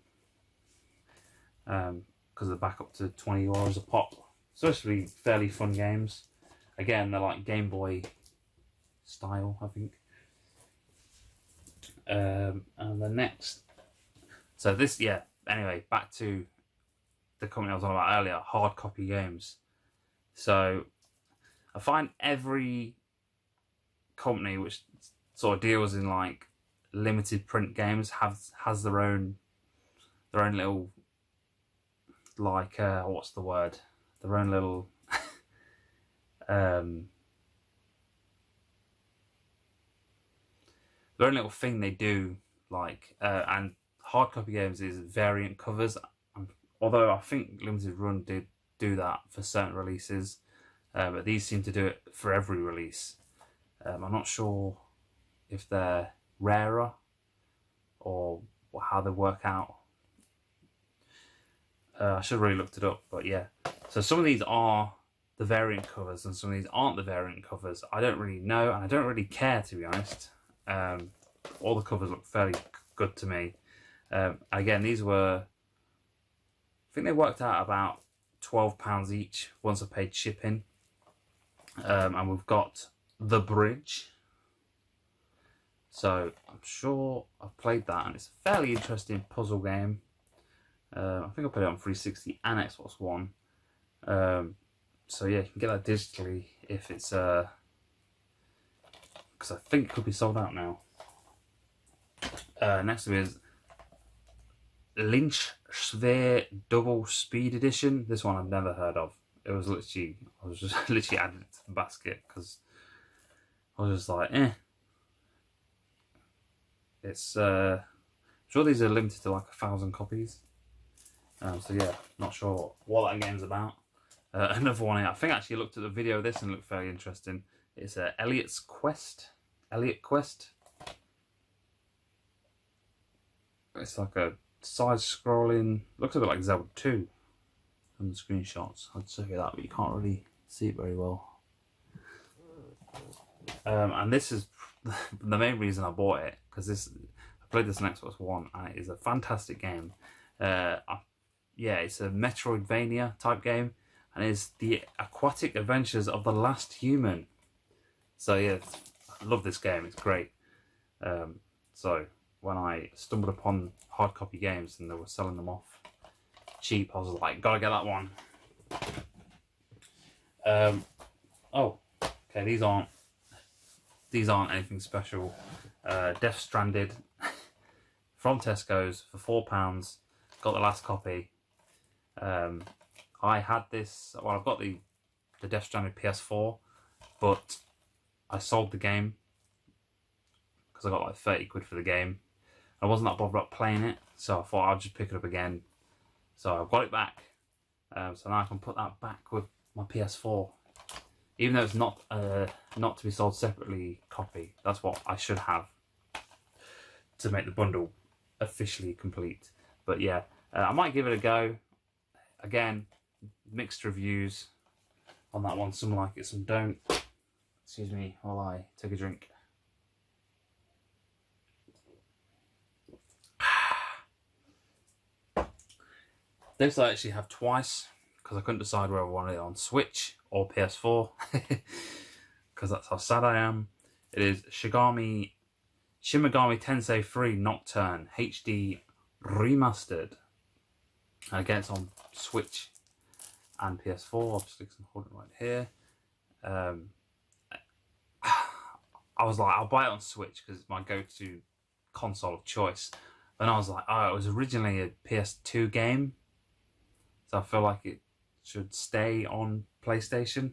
Speaker 1: because they're back up to €20 a pop. So it's really fairly fun games. Again, they're like Game Boy style, I think. And the next, so this, yeah, anyway, back to the company I was on about earlier, Hard Copy Games. So I find every company which sort of deals in like limited print games has their own little, like what's the word? Their own little their own little thing they do, like and Hard Copy Games is variant covers. Although I think Limited Run did do that for certain releases, but these seem to do it for every release. I'm not sure if they're rarer or how they work out. I should have really looked it up, but yeah. So some of these are the variant covers and some of these aren't the variant covers. I don't really know, and I don't really care, to be honest. All the covers look fairly good to me. Again, these were think they worked out about £12 each once I paid shipping. And we've got The Bridge. So I'm sure I've played that, and it's a fairly interesting puzzle game. I think I played it on 360 and Xbox One. So yeah, you can get that digitally if it's because I think it could be sold out now. Next up is Lynch Sphere Double Speed Edition. This one I've never heard of. It was literally, I was just literally adding it to the basket because I was just like, eh. It's I'm sure these are limited to like 1,000 copies. So yeah, not sure what that game's about. Another one, I think I actually looked at the video of this and it looked very interesting. It's Elliot's Quest. Elliot Quest. It's like a side-scrolling, looks a bit like Zelda 2 from the screenshots. I'd say that, but you can't really see it very well. And this is the main reason I bought it, because I played this on Xbox One and it is a fantastic game. Yeah, it's a Metroidvania type game, and it's the Aquatic Adventures of the Last Human. So yeah, I love this game. It's great. So when I stumbled upon hard copy games and they were selling them off cheap, I was like, gotta get that one. Oh, okay. These aren't anything special. Death Stranded from Tesco's for £4. Got the last copy. I had this. Well, I've got the Death Stranded PS4, but I sold the game because I got like 30 quid for the game. I wasn't that bothered about playing it, so I thought I'd just pick it up again. So I've got it back. So now I can put that back with my PS4, even though it's not to be sold separately copy. That's what I should have to make the bundle officially complete. But yeah, I might give it a go. Again, mixed reviews on that one. Some like it, some don't. Excuse me while I take a drink. This I actually have twice because I couldn't decide whether I wanted it on Switch or PS4 because that's how sad I am. It is Shin Megami Tensei 3 Nocturne HD Remastered. And again, it's on Switch and PS4. Obviously, I'm holding it right here. I was like, I'll buy it on Switch because it's my go-to console of choice. And I was like, oh, it was originally a PS2 game, so I feel like it should stay on PlayStation.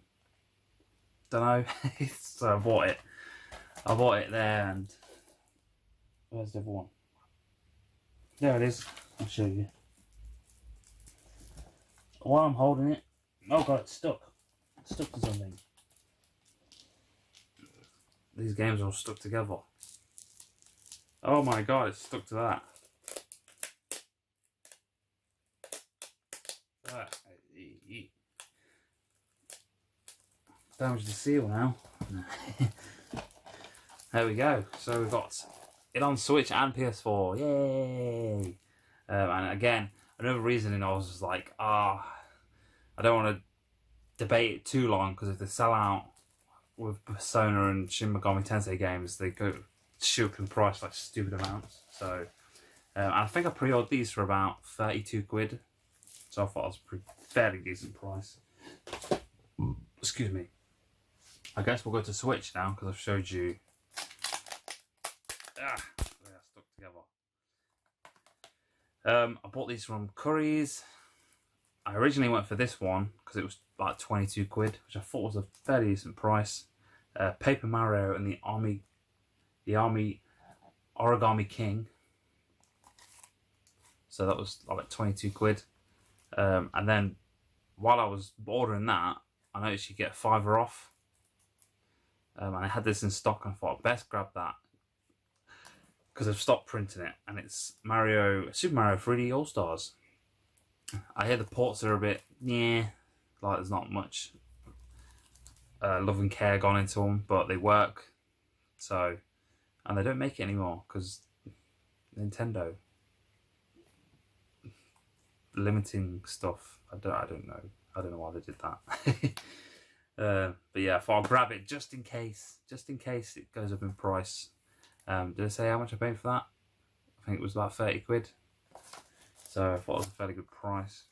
Speaker 1: Don't know. So I bought it. I bought it there, and where's the other one? There it is. I'll show you. While I'm holding it, oh god, it's stuck. It's stuck to something. These games are all stuck together. Oh my god, it's stuck to that. Damaged the seal now. There we go. So we've got it on Switch and PS4. Yay! And again, another reason I was just like, I don't want to debate it too long because if they sell out with Persona and Shin Megami Tensei games, they go shoot up in price like stupid amounts. So, and I think I pre-ordered these for about 32 quid. So I thought it was a fairly decent price. Excuse me. I guess we'll go to Switch now because I've showed you. They are stuck together. I bought these from Currys. I originally went for this one because it was like 22 quid, which I thought was a fairly decent price. Paper Mario and the Origami King. So that was like 22 quid. And then while I was ordering that, I noticed you get a £5 off. And I had this in stock and I thought I'd best grab that because I've stopped printing it, and it's Super Mario 3D All Stars. I hear the ports are a bit, like there's not much love and care gone into them, but they work. So, and they don't make it anymore because Nintendo. limiting stuff. I don't know. I don't know why they did that. But yeah, I thought I'll grab it just in case it goes up in price. Did I say how much I paid for that? I think it was about 30 quid. So I thought it was a fairly good price.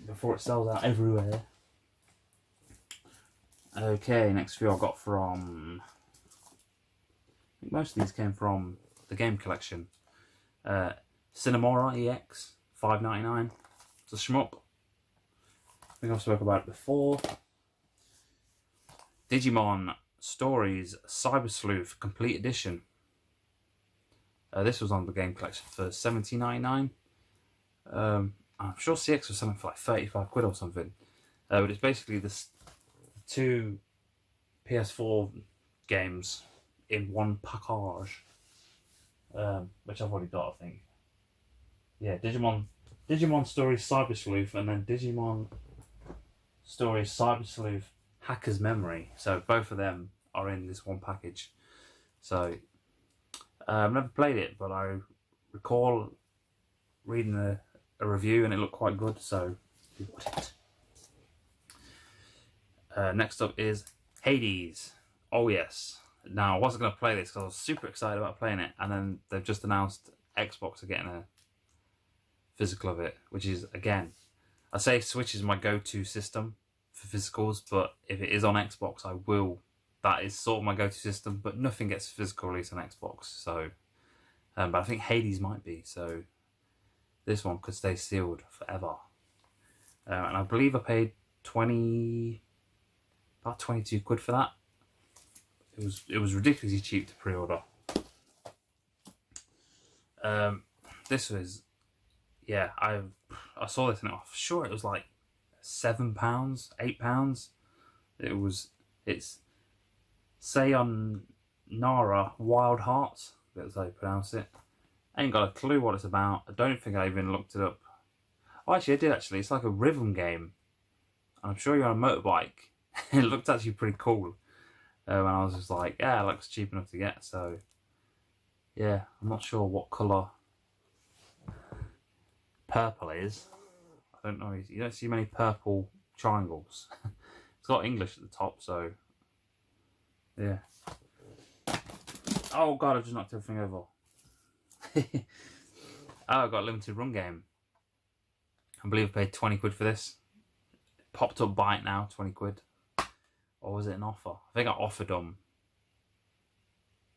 Speaker 1: Before it sells out everywhere. Okay, next few I got from... I think most of these came from the game collection. Cinemora EX, $5.99. It's a shmup. I think I've spoken about it before. Digimon Stories Cyber Sleuth Complete Edition. This was on the game collection for $17.99. I'm sure CX was something for like 35 quid or something. But it's basically the two PS4 games in one package. Which I've already got, I think. Yeah, Digimon Stories Cyber Sleuth, and then Digimon Stories Cyber Sleuth Hacker's Memory. So both of them are in this one package. So I've never played it, but I recall reading a review and it looked quite good, so we bought it. Next up is Hades. Oh yes. Now I wasn't going to play this because I was super excited about playing it, and then they've just announced Xbox are getting a physical of it, which is, again, I say Switch is my go-to system for physicals, but if it is on Xbox, I will. That is sort of my go-to system, but nothing gets physical release on Xbox. So, but I think Hades might be. So this one could stay sealed forever. And I believe I paid about 22 quid for that. It was ridiculously cheap to pre-order. This was, yeah, I saw this and I'm sure it was like £7, £8. It's Sayonara Wild Hearts, that's how you pronounce it. I ain't got a clue what it's about. I don't think I even looked it up. Oh, actually I did actually. It's like a rhythm game. I'm sure you're on a motorbike. It looked actually pretty cool. And I was just like, yeah, it looks cheap enough to get. So, yeah, I'm not sure what colour purple is. I don't know. You don't see many purple triangles. It's got English at the top, so yeah. Oh god, I've just knocked everything over. Oh, I got a limited run game. I believe I paid 20 quid for this. Popped up Byte now, 20 quid. Or was it an offer? I think I offered them.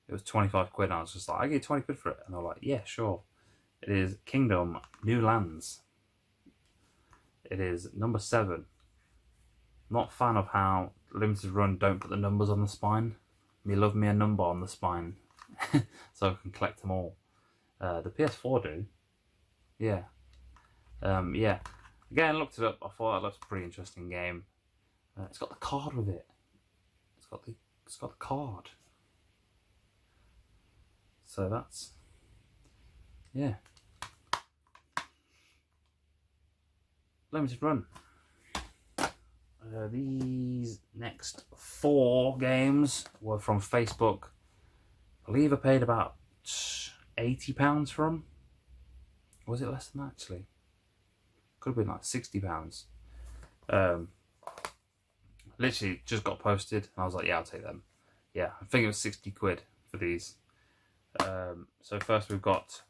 Speaker 1: It was 25 quid and I was just like, I get 20 quid for it. And they're like, yeah, sure. It is Kingdom New Lands. It is number 7. Not a fan of how limited run don't put the numbers on the spine. Me love me a number on the spine. So I can collect them all. The PS4 do. Yeah. Yeah. Again, I looked it up. I thought that looks a pretty interesting game. It's got the card with it. It's got the card. So that's, yeah. Limited run. These next 4 games were from Facebook. I believe I paid about £80 for them. Or was it less than that actually? Could have been like £60. Literally just got posted and I was like, yeah, I'll take them. Yeah, I think it was 60 quid for these. So first we've got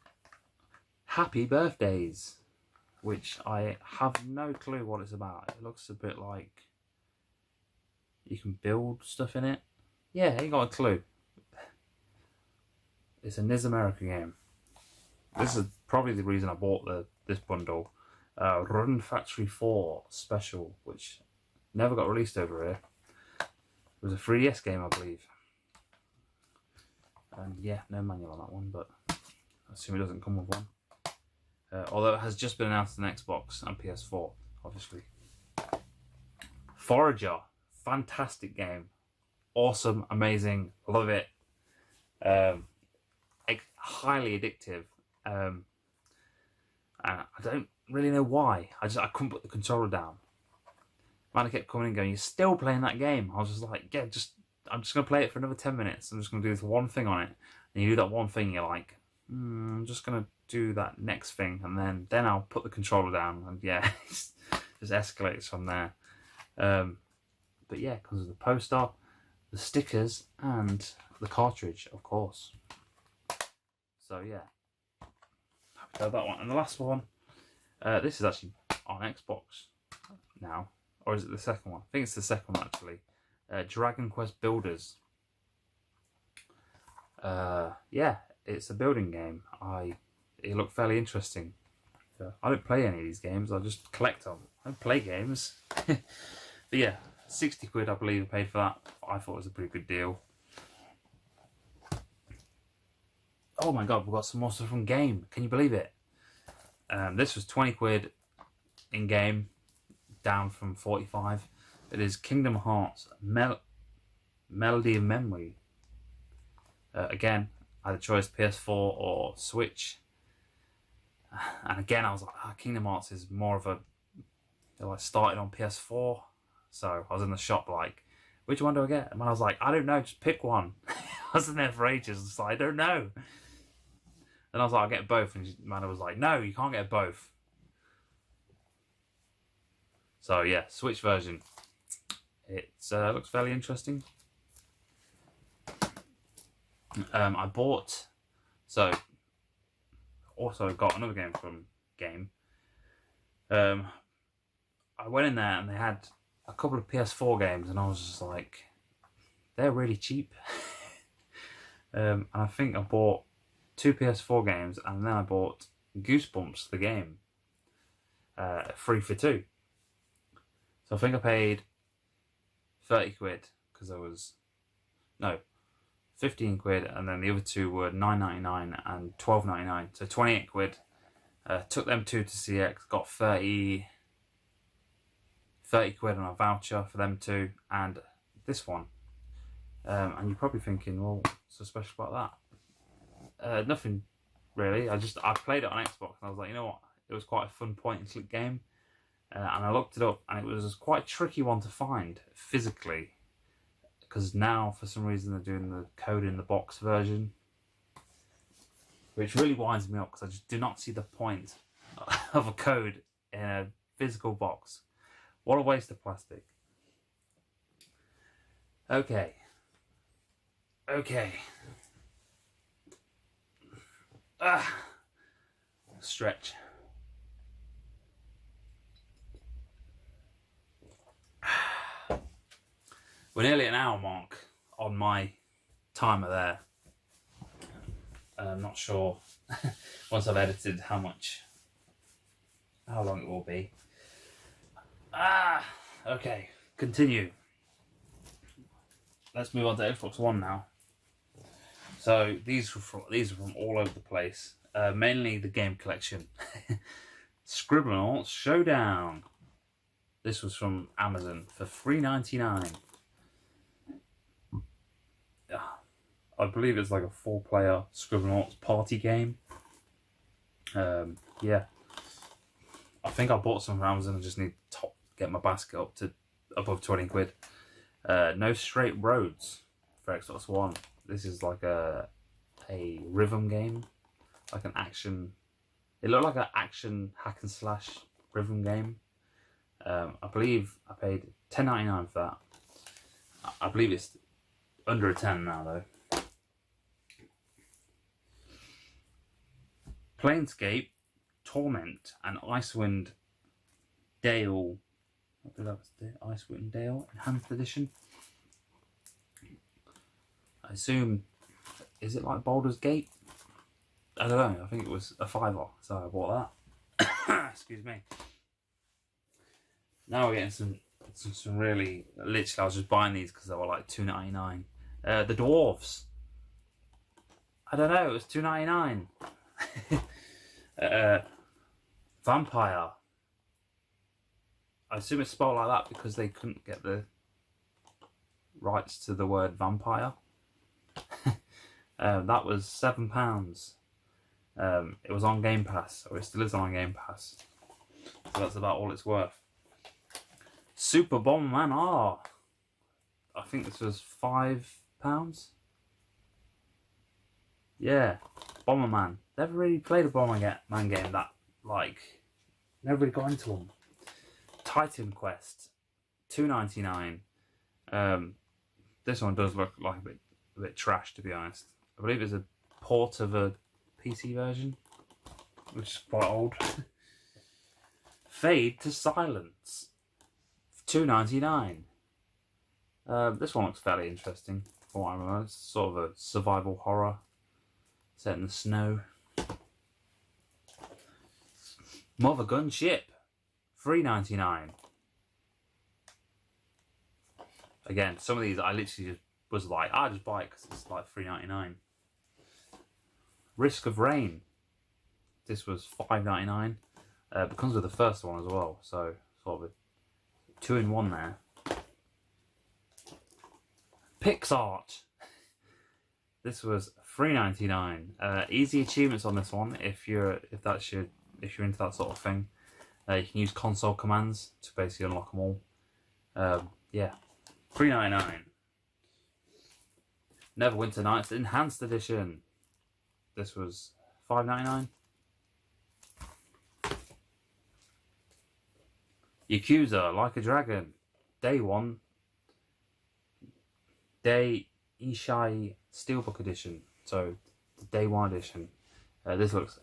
Speaker 1: Happy Birthdays, which I have no clue what it's about. It looks a bit like you can build stuff in it. Yeah, I ain't got a clue. It's a NIS America game. This is probably the reason I bought this bundle. Run Factory 4 Special, which never got released over here. It was a 3DS game, I believe. And yeah, no manual on that one, but I assume it doesn't come with one. Although it has just been announced on Xbox and PS4, obviously. Forager, fantastic game. Awesome, amazing, love it. Highly addictive. And I don't really know why. I couldn't put the controller down. Man, I kept coming and going, you're still playing that game. I was just like, yeah, I'm just going to play it for another 10 minutes. I'm just going to do this one thing on it. And you do that one thing, you're like, I'm just going to do that next thing, and then I'll put the controller down, and yeah, it just escalates from there. But yeah, it comes with the poster, the stickers, and the cartridge, of course. So yeah, happy to have that one. And the last one, this is actually on Xbox now, or is it the second one? I think it's the second one actually. Dragon Quest Builders. Yeah, it's a building game. It looked fairly interesting. I don't play any of these games. I just collect them. I don't play games. But yeah, 60 quid I believe I paid for that. I thought it was a pretty good deal. Oh my god, we've got some more stuff from Game. Can you believe it? This was 20 quid in game, down from 45. It is Kingdom Hearts Melody of Memory. Again, I had a choice, PS4 or Switch. And again, I was like, Kingdom Hearts is more of a... I started on PS4, so I was in the shop like, which one do I get? And I was like, I don't know, just pick one. I was in there for ages, just like, I don't know. Then I was like, I'll get both, and man was like, no, you can't get both. So yeah, Switch version. It looks fairly interesting. I bought, so also got another game from Game. I went in there and they had a couple of PS4 games, and I was just like, they're really cheap. And I think I bought 2 PS4 games, and then I bought Goosebumps, the game, 3 for 2. So I think I paid 30 quid, because there was, no, 15 quid, and then the other 2 were $9.99 and $12.99, so 28 quid. Took them 2 to CX, got 30 quid on a voucher for them 2, and this one. And you're probably thinking, well, what's so special about that? Nothing really. I played it on Xbox, and I was like, you know what? It was quite a fun point-and-click game. And I looked it up, and it was quite a tricky one to find physically, because now for some reason they're doing the code in the box version, which really winds me up, because I just do not see the point of a code in a physical box. What a waste of plastic. Okay. Stretch. We're nearly an hour mark on my timer there. I'm not sure once I've edited how long it will be. Okay, continue. Let's move on to Xbox One now. So these are from all over the place. Mainly the game collection. Scribblenauts Showdown. This was from Amazon for $3.99. I believe it's like a 4-player Scribblenauts party game. Yeah. I think I bought some from Amazon. I just need to get my basket up to above 20 quid. No Straight Roads for Xbox One. This is like a rhythm game. Like an action... It looked like an action hack and slash rhythm game. I believe I paid $10.99 for that. I believe it's under a 10 now though. Planescape, Torment, and Icewind Dale. I believe that was the Icewind Dale Enhanced Edition. I assume, is it like Baldur's Gate? I don't know. I think it was a $5, so I bought that. Excuse me. Now we're getting some really, literally I was just buying these because they were like $2.99. The Dwarves. I don't know, it was $2.99. Vampire. I assume it's spelled like that because they couldn't get the rights to the word vampire. That was £7. It was on Game Pass, or it still is on Game Pass. So that's about all it's worth. Super Bomberman R. I think this was £5. Yeah, Bomberman. never really played a Bomberman game that, like, never really got into them. Titan Quest, $2.99. This one does look like a bit trash, to be honest. I believe it's a port of a PC version, which is quite old. Fade to Silence, $2.99. This one looks fairly interesting, from what I remember. It's sort of a survival horror set in the snow. Mother Gunship, $3.99. Again, some of these I literally just was like, I'll just buy it because it's like $3.99. Risk of Rain. This was $5.99. It comes with the first one as well, so sort of a 2-in-1 there. PixArt. This was $3.99. Easy achievements on this one if you're into that sort of thing. You can use console commands to basically unlock them all. Yeah, $3.99. Neverwinter Nights Enhanced Edition. This was $5.99. Yakuza Like a Dragon, Day 1, Day Ishai Steelbook Edition. So, the Day 1 edition. This looks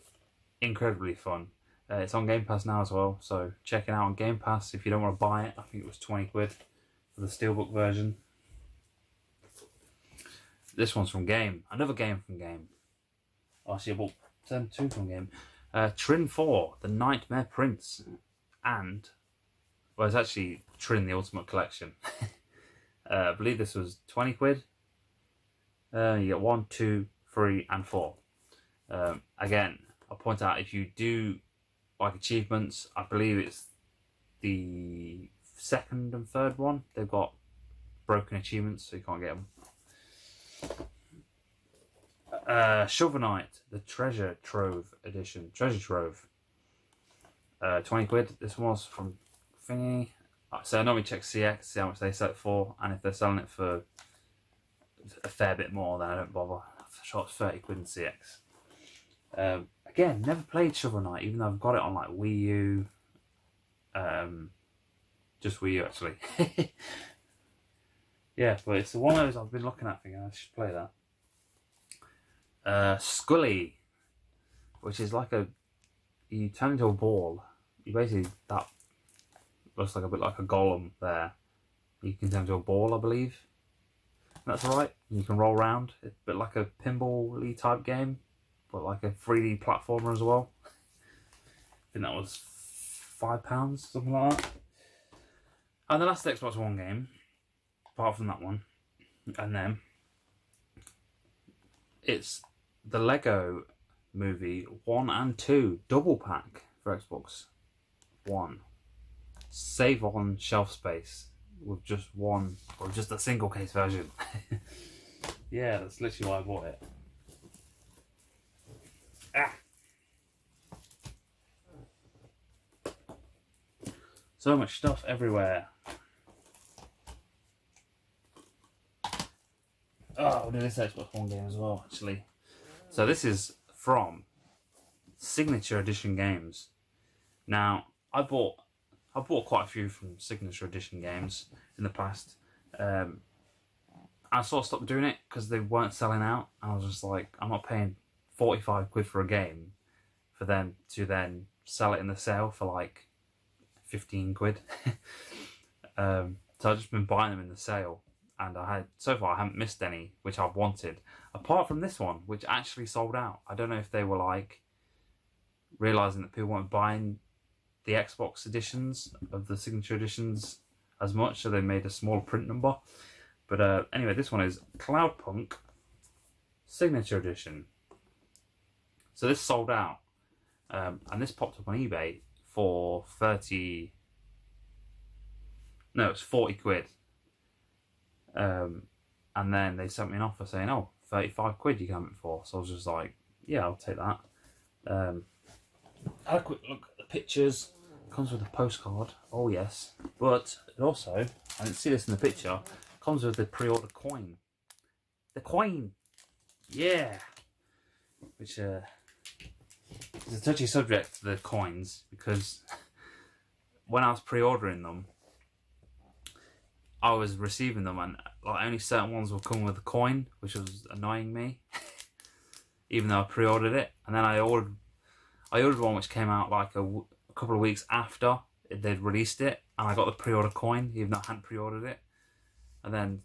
Speaker 1: incredibly fun. It's on Game Pass now as well, so check it out on Game Pass if you don't want to buy it. I think it was 20 quid for the Steelbook version. This one's from Game. Another game from Game. Oh, actually, I bought 2 from Game. Trin 4, The Nightmare Prince, and... well, it's actually Trin the Ultimate Collection. I believe this was 20 quid. You get 1, 2, 3, and 4. Again, I'll point out if you do like achievements, I believe it's the second and third one. They've got broken achievements, so you can't get them. Shovel Knight, the Treasure Trove Edition. Treasure Trove. 20 quid. This one was from Thingy. So I normally check CX, see how much they sell it for, and if they're selling it for a fair bit more, then I don't bother. I'm sure it's 30 quid in CX. Again, never played Shovel Knight, even though I've got it on like Wii U. Just Wii U actually. Yeah, but it's one of those I've been looking at thinking I should play that. Scully, which is like you turn into a ball. You basically, that looks like a bit like a golem there. You can turn into a ball, I believe. That's right. You can roll around. It's a bit like a pinball-y type game, but like a 3D platformer as well. I think that was £5, something like that. And the last Xbox One game, apart from that one, and then it's the Lego Movie 1 and 2 double pack for Xbox One. Save on shelf space with just one, or just a single case version. Yeah, that's literally why I bought it. So much stuff everywhere. Oh, I'll do this Xbox One game as well, actually. So this is from Signature Edition Games. Now, I bought quite a few from Signature Edition Games in the past. I sort of stopped doing it because they weren't selling out. I was just like, I'm not paying 45 quid for a game for them to then sell it in the sale for like 15 quid. So I've just been buying them in the sale, and so far I haven't missed any which I've wanted, apart from this one which actually sold out. I don't know if they were like realising that people weren't buying the Xbox editions of the Signature Editions as much, so they made a small print number. But anyway, this one is Cloudpunk Signature Edition. So this sold out, and this popped up on eBay for 40 quid. And then they sent me an offer saying, 35 quid you can have it for. So I was just like, yeah, I'll take that. Had a quick look at the pictures. Comes with a postcard, oh yes. But it also, I didn't see this in the picture, comes with the pre-order coin. The coin! Yeah! Which It's a touchy subject, the coins, because when I was pre-ordering them, I was receiving them, and like only certain ones would come with a coin, which was annoying me. Even though I pre-ordered it, and then I ordered one which came out like a couple of weeks after they'd released it, and I got the pre-order coin, even though I hadn't pre-ordered it. And then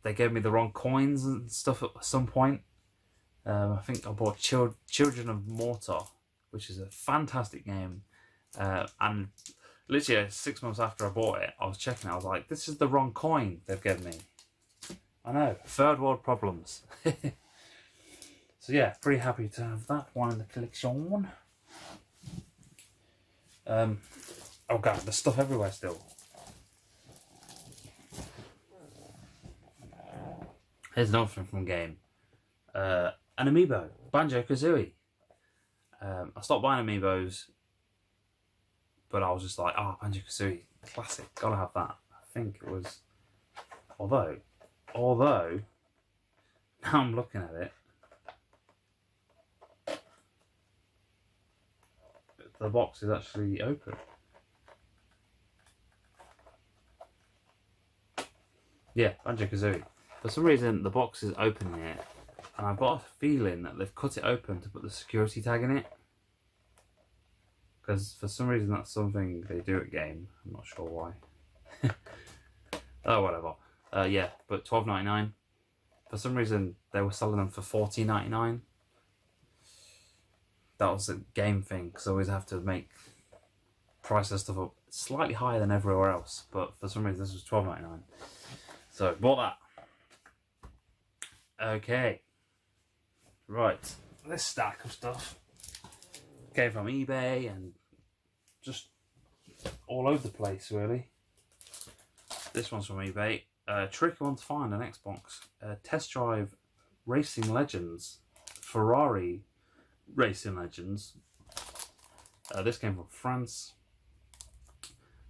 Speaker 1: they gave me the wrong coins and stuff at some point. I think I bought Children of Mortar, which is a fantastic game. And literally 6 months after I bought it, I was checking it. I was like, this is the wrong coin they've given me. I know, third world problems. So yeah, pretty happy to have that one in the collection. Oh god, there's stuff everywhere still. Here's another thing from game. An amiibo, Banjo-Kazooie. I stopped buying amiibos, but I was just like, oh, Banjo-Kazooie, classic, gotta have that. I think it was, although, now I'm looking at it, the box is actually open. Yeah, Banjo-Kazooie. For some reason, the box is open here, and I've got a feeling that they've cut it open to put the security tag in it. Because for some reason, that's something they do at game. I'm not sure why. Oh, whatever. Yeah, but $12.99. For some reason, they were selling them for $14.99. That was a game thing, because I always have to make price of stuff up slightly higher than everywhere else. But for some reason, this was $12.99. So, bought that. Okay. Right. This stack of stuff came from eBay and just all over the place, really. This one's from eBay. Tricky one to find on Xbox. Test Drive Racing Legends. Ferrari Racing Legends. This came from France.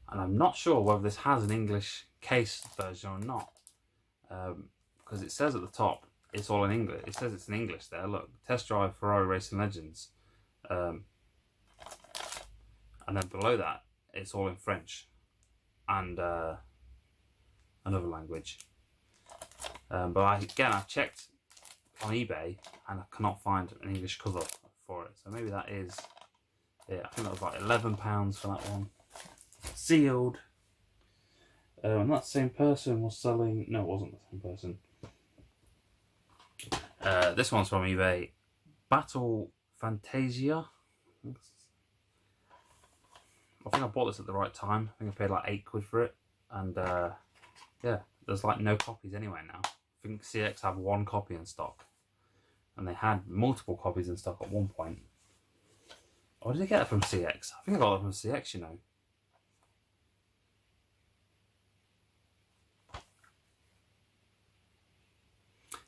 Speaker 1: And I'm not sure whether this has an English case version or not. Because it says at the top, it's all in English. It says it's in English there. Look, Test Drive Ferrari Racing Legends. And then below that, it's all in French. And another language. But I've checked on eBay and I cannot find an English cover for it. So maybe that is it. I think that was like £11 for that one. Sealed. And that same person was selling... No, it wasn't the same person. This one's from eBay. Battle Fantasia. I think I bought this at the right time. I think I paid like £8 for it. And yeah, there's like no copies anywhere now. I think CX have one copy in stock. And they had multiple copies in stock at one point. Or did I get it from CX? I think I got it from CX, you know.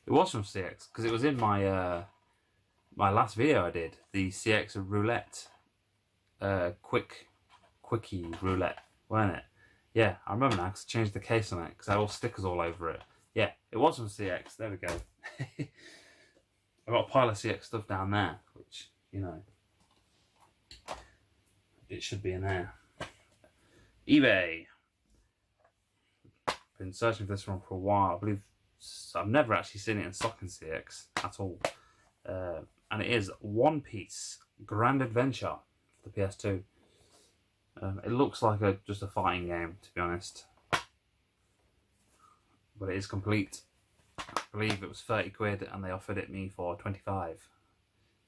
Speaker 1: It was from CX because it was in my my last video I did, the CX roulette, quickie roulette, weren't it? Yeah, I remember now because I changed the case on it because I had all stickers all over it. Yeah, it was from CX. There we go. I've got a pile of CX stuff down there, which, you know, it should be in there. eBay. Been searching for this one for a while. I believe I've never actually seen it in stock in CX at all. And it is One Piece Grand Adventure for the PS2. It looks like just a fighting game, to be honest. But it is complete. I believe it was £30 and they offered it me for 25,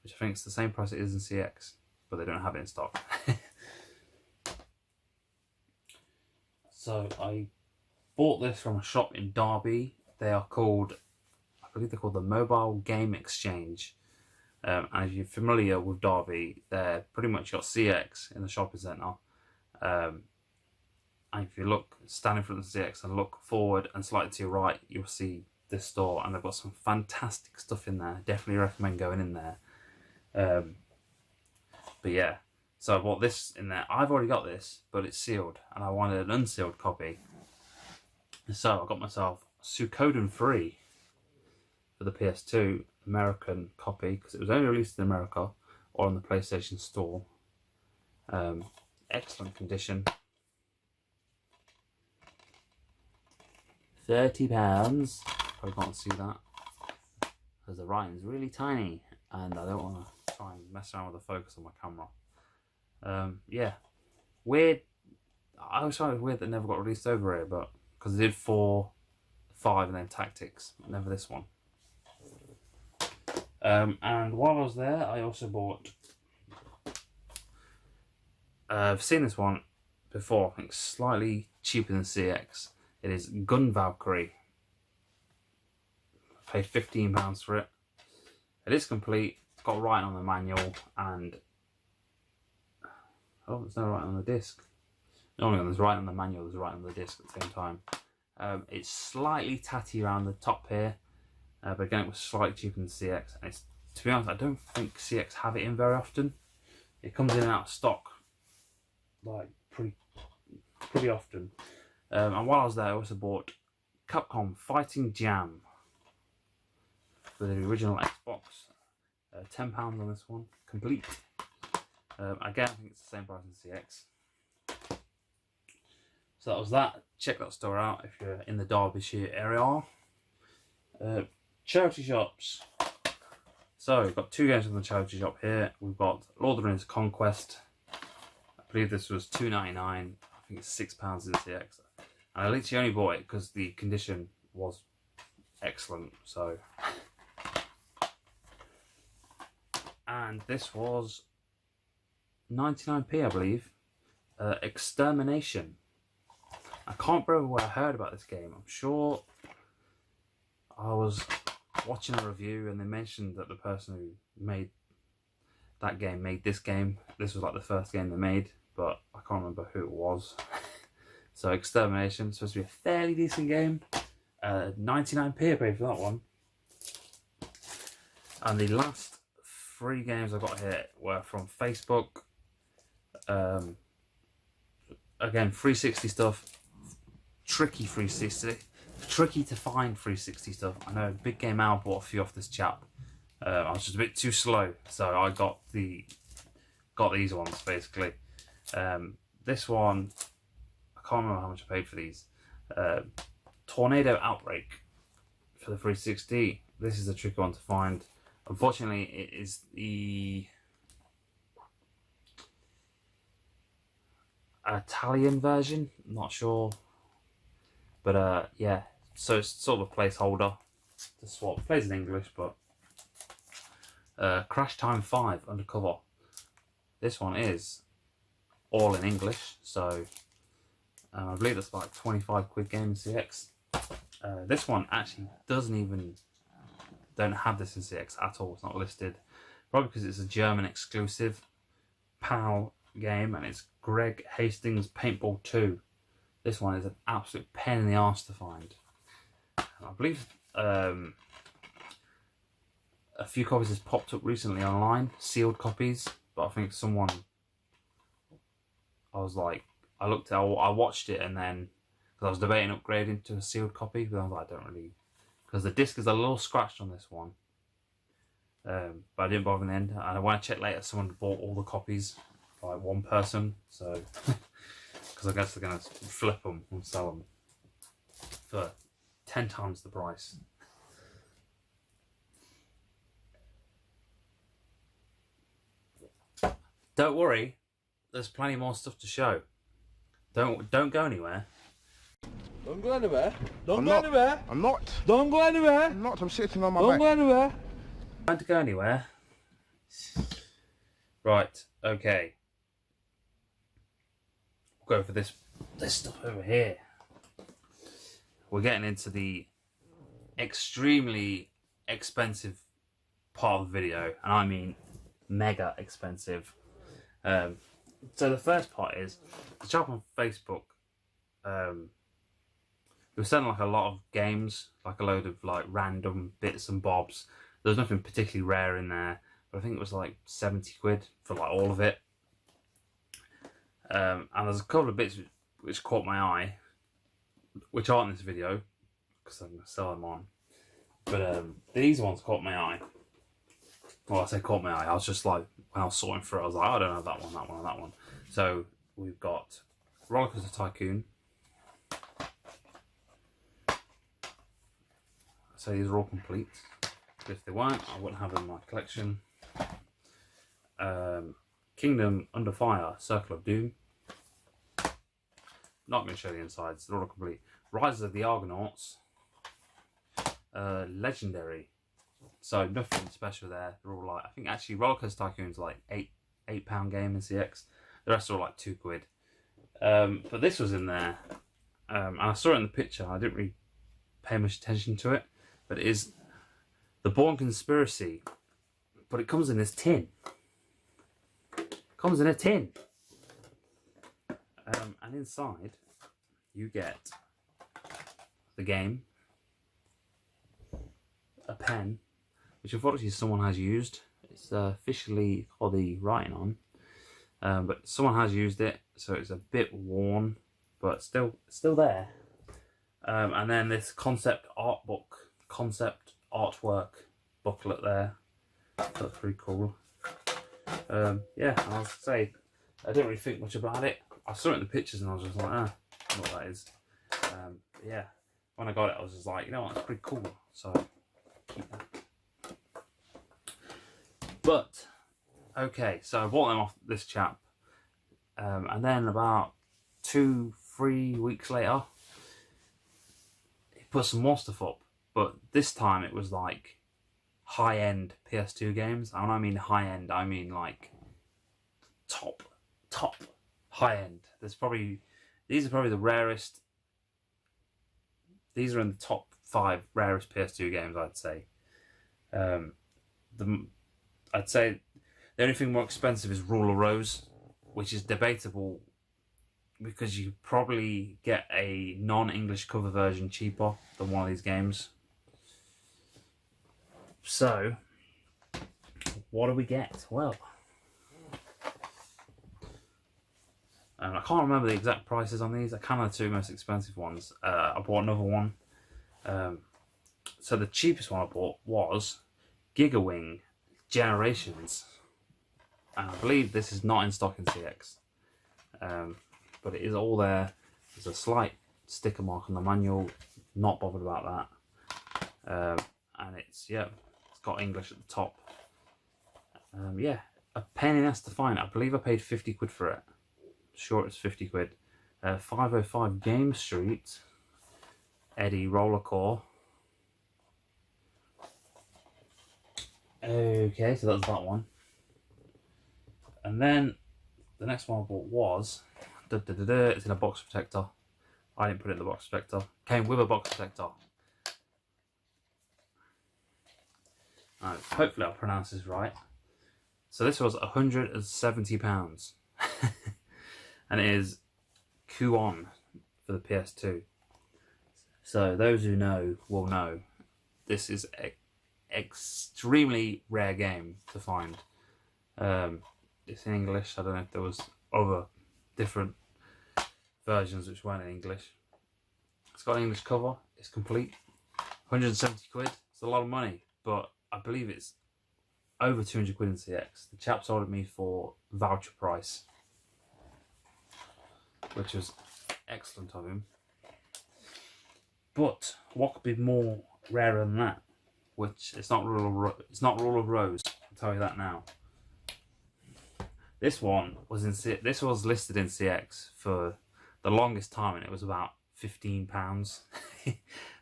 Speaker 1: which I think is the same price it is in CX, but they don't have it in stock. So I bought this from a shop in Derby. They are called, I believe they're called the Mobile Game Exchange. And if you're familiar with Derby, they're pretty much got CX in the shopping centre. And if you look, stand in front of the CX and look forward and slightly to your right, you'll see this store, and they've got some fantastic stuff in there. Definitely recommend going in there. But yeah, so I bought this in there. I've already got this, but it's sealed, and I wanted an unsealed copy. So I got myself Suikoden 3 for the PS2 American copy, because it was only released in America, or on the PlayStation Store. Excellent condition. £30. Probably can't see that because the writing's really tiny and I don't want to try and mess around with the focus on my camera. Yeah, weird. I always found it weird that it never got released over here, but because they did 4, 5 and then Tactics, never this one. And while I was there, I also bought. I've seen this one before. I think slightly cheaper than CX. It is Gun Valkyrie. I paid £15 for it. It is complete. It's got writing on the manual and there's no writing on the disc. Not only there's writing on the manual, there's writing on the disc at the same time. It's slightly tatty around the top here, but again it was slightly cheaper than CX. And it's, to be honest, I don't think CX have it in very often. It comes in and out of stock like pretty often. And while I was there, I also bought Capcom Fighting Jam for the original Xbox. £10 on this one, complete. Again, I think it's the same price as CX. So that was that. Check that store out if you're in the Derbyshire area. Charity shops. So we've got 2 games from the charity shop here. We've got Lord of the Rings Conquest. I believe this was £2.99. I think it's £6 in CX. And I literally only bought it because the condition was excellent. So, and this was 99p, I believe. Extermination. I can't remember where I heard about this game. I'm sure I was watching a review and they mentioned that the person who made that game made this game. This was like the first game they made, but I can't remember who it was. So Extermination, supposed to be a fairly decent game. 99p I paid for that one. And the last 3 games I got here were from Facebook. Again, 360 stuff. Tricky 360. Tricky to find 360 stuff. I know Big Game Al bought a few off this chap. I was just a bit too slow, so I got these ones basically. This one, I can't remember how much I paid for these. Tornado Outbreak for the 360. This is a tricky one to find. Unfortunately, it is the Italian version. I'm not sure, but yeah. So it's sort of a placeholder to swap. It plays in English, but Crash Time 5 Undercover. This one is all in English, so I believe that's like 25 quid game in CX. This one actually don't have this in CX at all. It's not listed, probably because it's a German exclusive PAL game, and it's Greg Hastings Paintball 2. This one is an absolute pain in the arse to find. I believe a few copies has popped up recently online, sealed copies, but I think someone, I watched it, and then because I was debating upgrading to a sealed copy, but I was like, I don't really, because the disc is a little scratched on this one, but I didn't bother in the end. And when I checked later, someone bought all the copies, like one person, so because I guess they're gonna flip them and sell them for 10 times the price. Don't worry, there's plenty more stuff to show. Don't go anywhere.
Speaker 2: Don't go anywhere. Don't go anywhere.
Speaker 3: I'm not.
Speaker 2: Don't go anywhere.
Speaker 3: I'm not. I'm sitting on my
Speaker 2: Don't
Speaker 3: back.
Speaker 2: go anywhere.
Speaker 1: Don't to go anywhere. Right. Okay. We'll go for this stuff over here. We're getting into the extremely expensive part of the video, and I mean mega expensive. So the first part is the chap on Facebook. He was selling like a lot of games, like a load of like random bits and bobs. There was nothing particularly rare in there, but I think it was like 70 quid for like all of it. And there's a couple of bits which caught my eye, which aren't in this video because I'm going to sell them on. But these ones caught my eye. well, I say caught my eye. I was just like, when I was sorting through it, I was like, I don't know that one, that one, and that one. So we've got Rollercoaster Tycoon. So these are all complete. If they weren't, I wouldn't have them in my collection. Kingdom Under Fire, Circle of Doom. Not going to show the insides, they're all complete. Rise of the Argonauts. Legendary. So nothing special there. They're all like, I think actually Rollercoaster Tycoon's like £8 game in CX. The rest are all like £2. But this was in there. And I saw it in the picture. I didn't really pay much attention to it. But it is the Bourne Conspiracy. But it comes in this tin. Comes in a tin. And inside you get the game, a pen, which unfortunately someone has used. It's officially got the writing on, but someone has used it, so it's a bit worn, but still there. And then this concept artwork booklet there. That's pretty cool. Yeah, I'll say I didn't really think much about it. I saw it in the pictures and I was just like, I know what that is. Yeah, when I got it, I was just like, you know what, it's pretty cool. So keep that. But okay, so I bought them off this chap, and then about 2-3 weeks later, he put some more stuff up. But this time it was like high-end PS2 games. And when I mean high-end, I mean like top high-end. These are probably the rarest. These are in the top 5 rarest PS2 games, I'd say. I'd say the only thing more expensive is Rule of Rose, which is debatable because you probably get a non-English cover version cheaper than one of these games. So, what do we get? Well, I can't remember the exact prices on these. I kind of the 2 most expensive ones. I bought another one. So the cheapest one I bought was Gigawing Generations. And I believe this is not in stock in CX. But it is all there. There's a slight sticker mark on the manual. Not bothered about that. And it's got English at the top. Yeah, a pain in the ass to find. I believe I paid 50 quid for it. Sure, it's 50 quid. 505 Game Street, Eddie Rollercore. Okay, so that's that one. And then the next one I bought was it's in a box protector. I didn't put it in the box protector. Came with a box protector. Hopefully I'll pronounce this right. So this was £170. And it is Kuon for the PS2. So those who know will know. This is an extremely rare game to find. It's in English. I don't know if there was other different versions which weren't in English. It's got an English cover. It's complete. 170 quid. It's a lot of money, but I believe it's over 200 quid in CX. The chap sold it me for voucher price, which was excellent of him. But what could be more rarer than that? Which it's not Rule of Rose. I'll tell you that now. This one was this was listed in CX for the longest time, and it was about £15,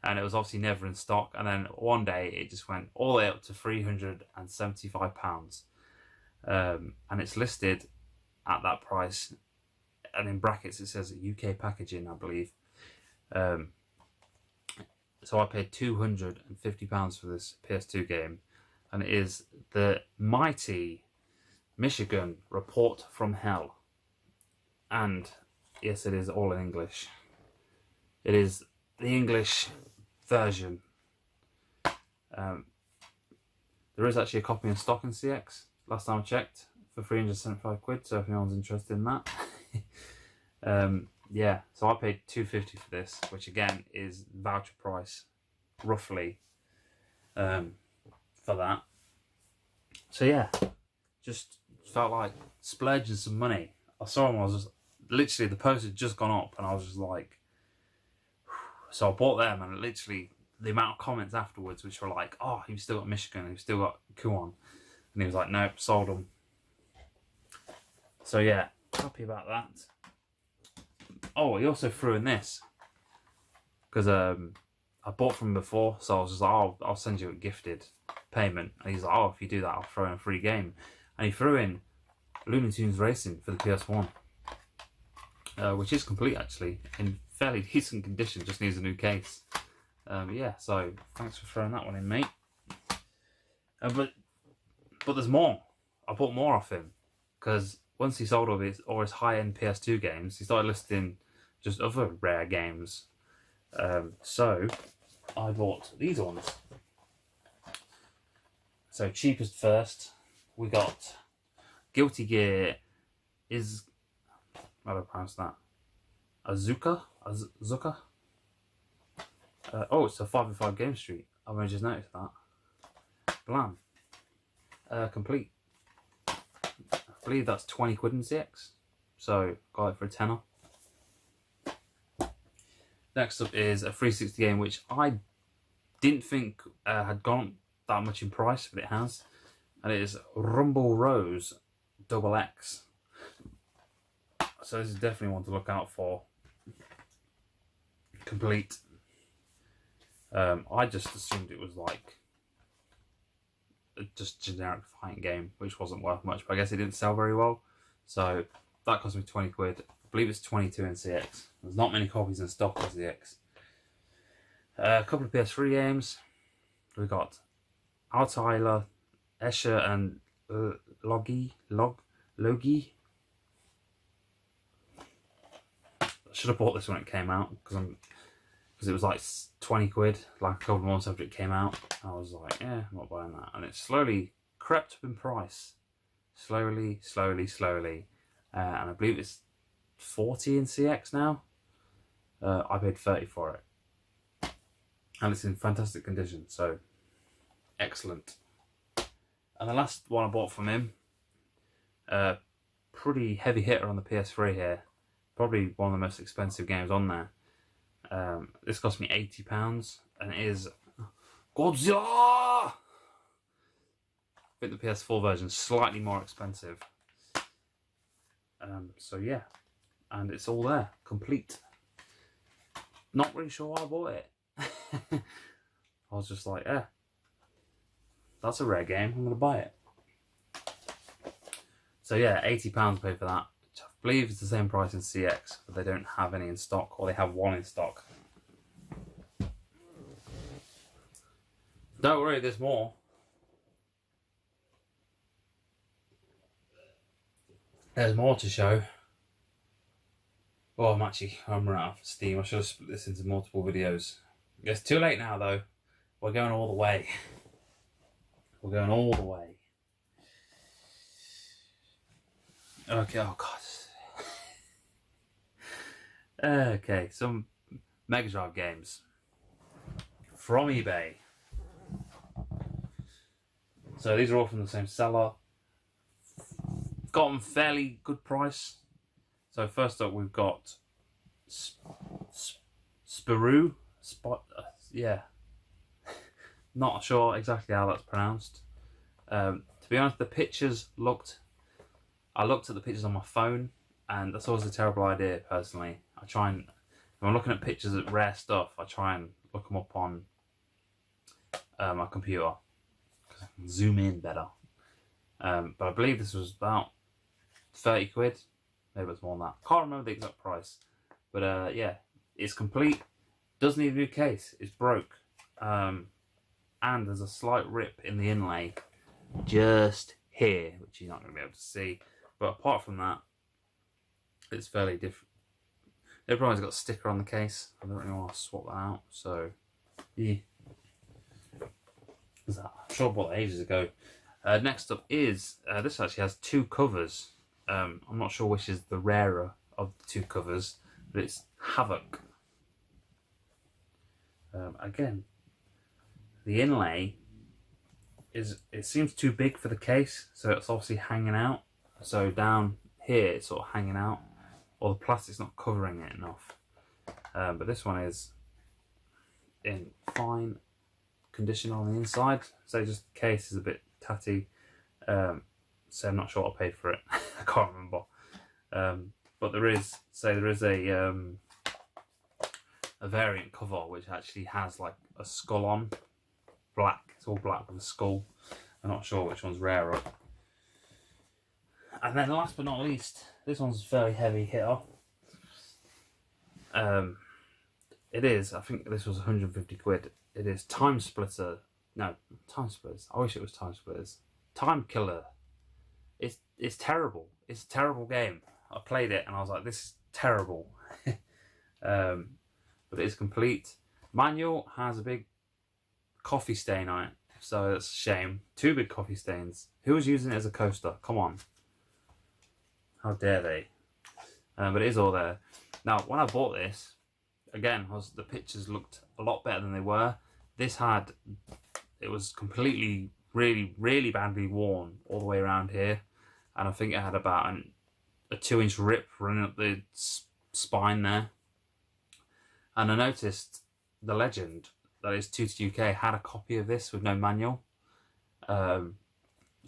Speaker 1: and it was obviously never in stock. And then one day it just went all the way up to £375, and it's listed at that price. And in brackets it says UK packaging, I believe. So I paid £250 for this PS2 game, and it is the mighty Michigan Report from Hell. And yes, it is all in English. It is the English version. There is actually a copy in stock in CX, last time I checked, for 375 quid, so if anyone's interested in that. Yeah, so I paid £250 for this, which again is voucher price, roughly, for that. So yeah, just felt like splurging some money. I saw them, I was just, literally, the post had just gone up and I was just like, so I bought them, and literally the amount of comments afterwards which were like, oh, you've still got Michigan, you've still got Kuon. And he was like, nope, sold them. So yeah, happy about that. Oh, he also threw in this. Because I bought from him before, so I was just like, oh, I'll send you a gifted payment. And he's like, oh, if you do that, I'll throw in a free game. And he threw in Looney Tunes Racing for the PS1. Which is complete, actually, in fairly decent condition, just needs a new case. Yeah, so thanks for throwing that one in, mate. But there's more. I bought more off him, because once he sold all his high-end PS2 games, he started listing just other rare games. So I bought these ones. So cheapest first, we got Guilty Gear is, how do I pronounce that? Azuka? Oh, it's a 505 Game Street. I've only just noticed that. Blam. Complete. I believe that's 20 quid in CX. So, got it for a tenner. Next up is a 360 game, which I didn't think had gone that much in price, but it has. And it is Rumble Rose XX. So this is definitely one to look out for. Complete. I just assumed it was like just generic fighting game, which wasn't worth much, but I guess it didn't sell very well. So that cost me 20 quid. I believe it's 22 in CX. There's not many copies in stock in CX. A couple of PS3 games. We got Altair, Escher, and Logi. I should have bought this when it came out, because it was like 20 quid, like a couple of months after it came out. I was like, yeah, I'm not buying that. And it slowly crept up in price. Slowly. And I believe it's 40 in CX now. I paid 30 for it. And it's in fantastic condition, so excellent. And the last one I bought from him, pretty heavy hitter on the PS3 here. Probably one of the most expensive games on there. This cost me £80, and it is Godzilla! I think the PS4 version is slightly more expensive. So yeah, and it's all there, complete. Not really sure why I bought it. I was just like, yeah, that's a rare game, I'm going to buy it. So yeah, £80 paid for that. Which I believe it's the same price in CX, but they don't have any in stock, or they have one in stock. Don't worry, there's more. There's more to show. Oh, I'm running out of steam. I should have split this into multiple videos. It's too late now, though. We're going all the way. We're going all the way. Okay, oh god. Okay, some Mega Drive games from eBay. So these are all from the same seller. Got them fairly good price. So first up we've got Spirou. Yeah. Not sure exactly how that's pronounced. To be honest, the pictures I looked at the pictures on my phone, and that's always a terrible idea personally. If I'm looking at pictures of rare stuff, I try and look them up on my computer, because I can zoom in better. But I believe this was about 30 quid. Maybe it's more than that. Can't remember the exact price. But yeah, it's complete. Does need a new case. It's broke. And there's a slight rip in the inlay just here, which you're not going to be able to see. But apart from that, it's fairly different. Everyone's got a sticker on the case. I don't really want to swap that out. So, yeah. I'm sure I bought that ages ago. Next up is, this actually has two covers. I'm not sure which is the rarer of the two covers, but it's Havoc. Again, the inlay it seems too big for the case, so it's obviously hanging out. So down here it's sort of hanging out, or the plastic's not covering it enough. But this one is in fine condition on the inside, so just the case is a bit tatty. So I'm not sure what I paid for it. I can't remember. But there is a variant cover which actually has like a skull on, black. It's all black with a skull. I'm not sure which one's rarer. And then last but not least, this one's a very heavy hitter. It is, I think this was 150 quid. It is Time Splitter. No, Time Splitters. I wish it was Time Splitters. Time Killer. It's terrible. It's a terrible game. I played it and I was like, this is terrible. But it is complete. Manual has a big coffee stain on it, so that's a shame. 2 big coffee stains. Who was using it as a coaster? Come on. How dare they? But it is all there. Now, when I bought this, again, the pictures looked a lot better than they were. It was completely, really, really badly worn all the way around here. And I think it had about a 2-inch rip running up the spine there. And I noticed the legend, that is Tutor UK, had a copy of this with no manual. So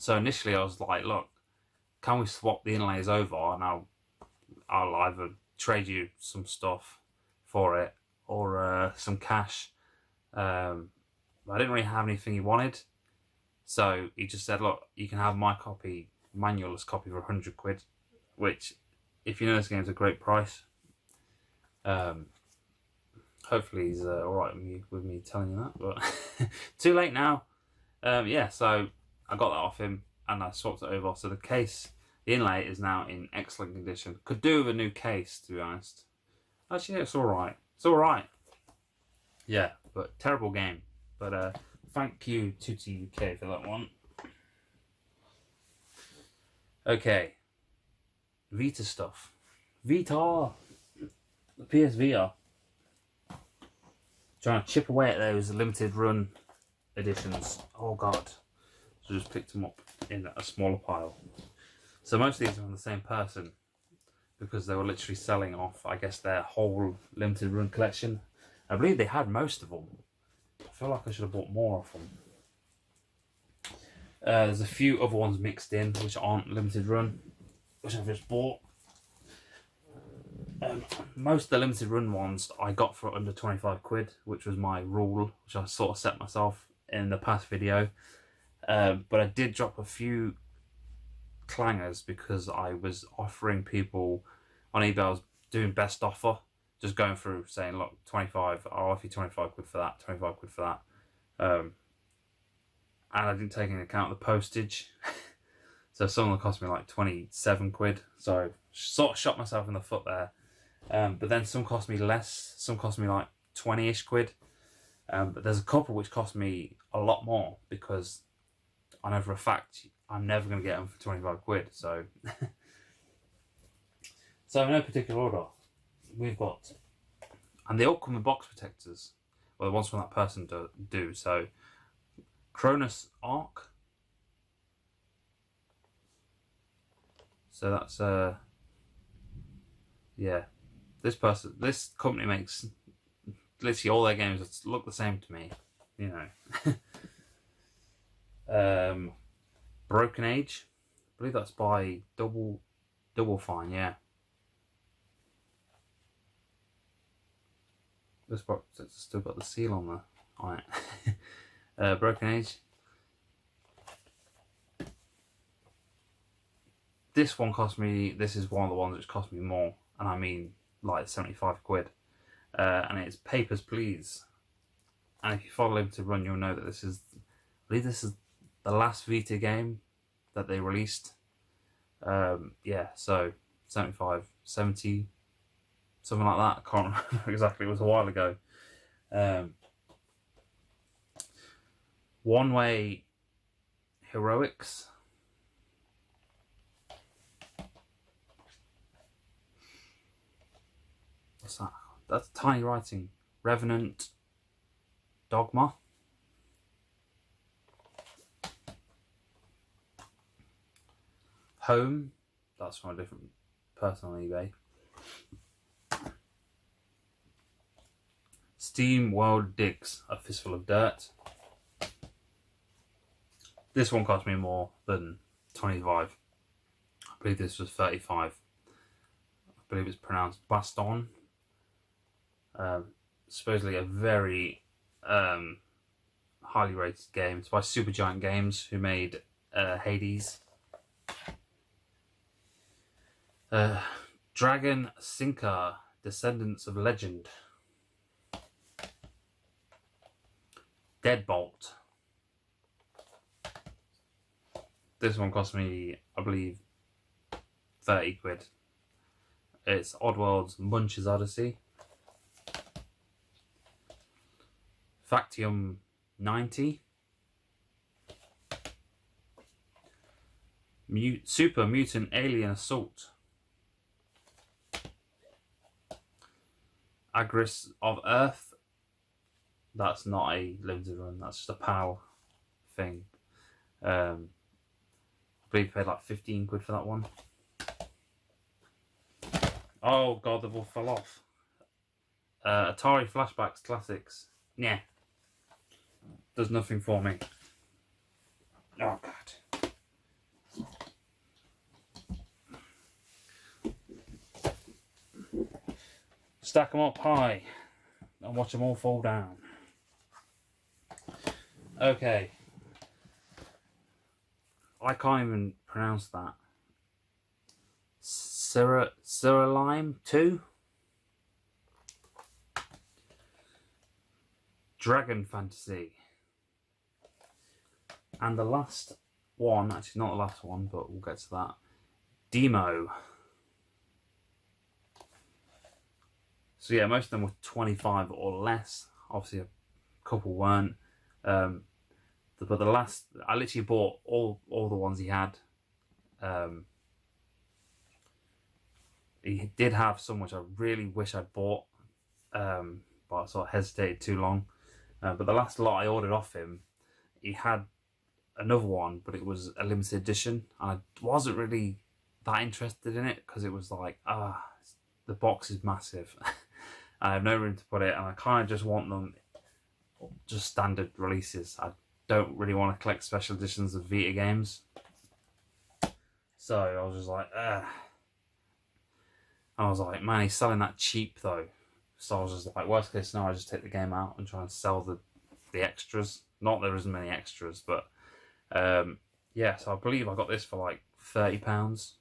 Speaker 1: initially I was like, look, can we swap the inlays over and I'll either trade you some stuff for it or some cash. I didn't really have anything he wanted, so he just said, look, you can have my copy, manualless copy, for 100 quid, which, if you know this game's a great price. Hopefully he's alright with me telling you that, but too late now. Yeah, so I got that off him and I swapped it over. So the case, the inlay, is now in excellent condition. Could do with a new case, to be honest. Actually, yeah, it's alright. It's alright. Yeah, but terrible game. But thank you, Tutor UK, for that one. Okay. Vita stuff. Vita! The PSVR. Trying to chip away at those limited run editions. Oh god. So just picked them up in a smaller pile. So most of these are from the same person, because they were literally selling off, I guess, their whole limited run collection. I believe they had most of them. I feel like I should have bought more of them. There's a few other ones mixed in which aren't limited run, which I've just bought. Most of the limited run ones I got for under 25 quid, which was my rule, which I sort of set myself in the past video. But I did drop a few clangers because I was offering people on eBay. I was doing best offer, just going through saying, look, 25, I'll offer you 25 quid for that, 25 quid for that. And I didn't take into account the postage. So some of them cost me like 27 quid. So I sort of shot myself in the foot there. But then some cost me less, some cost me like 20-ish quid. But there's a couple which cost me a lot more, because I know for a fact I'm never going to get them for 25 quid. So, so in no particular order, we've got, and they all come with box protectors. Well, the ones from that person do. So, Cronus Arc. So that's yeah. This company makes literally all their games look the same to me, you know. Broken Age, I believe that's by Double Fine, yeah. This box has still got the seal on it. Broken Age. This one cost me. This is one of the ones which cost me more, and I mean like 75 quid. And it's Papers, Please. And if you follow Limited Run, you'll know that this is, I believe this is the last Vita game that they released. Yeah, so 75, 70, something like that. I can't remember exactly, it was a while ago. One Way Heroics. What's that? That's tiny writing. Revenant Dogma. Home, that's from a different person on eBay. Steam World Digs, A Fistful of Dirt. This one cost me more than 25. I believe this was 35. I believe it's pronounced Baston. Supposedly a very highly rated game. It's by Supergiant Games, who made Hades. Dragon Sinker, Descendants of Legend. Deadbolt. This one cost me, I believe, 30 quid. It's Oddworld's Munch's Odyssey. Factium 90. Super Mutant Alien Assault. Agris of Earth. That's not a limited run, that's just a PAL thing. I believe I paid like 15 quid for that one. Oh god, the ball fell off. Atari Flashbacks Classics. Yeah. Does nothing for me. Oh god. Stack them up high and watch them all fall down. Okay. I can't even pronounce that. Cyrilime 2? Dragon Fantasy. And the last one, actually not the last one, but we'll get to that. Demo. So yeah, most of them were 25 or less. Obviously a couple weren't. But the last, I literally bought all the ones he had. He did have some which I really wish I'd bought, but I sort of hesitated too long. But the last lot I ordered off him, he had another one, but it was a limited edition. And I wasn't really that interested in it because it was like, the box is massive. I have no room to put it, and I kind of just want them just standard releases. I don't really want to collect special editions of Vita games. So I was just like, I was like, man, he's selling that cheap though. So I was just like, worst case scenario, I just take the game out and try and sell the extras. Not there isn't many extras, but yeah. So I believe I got this for like £30.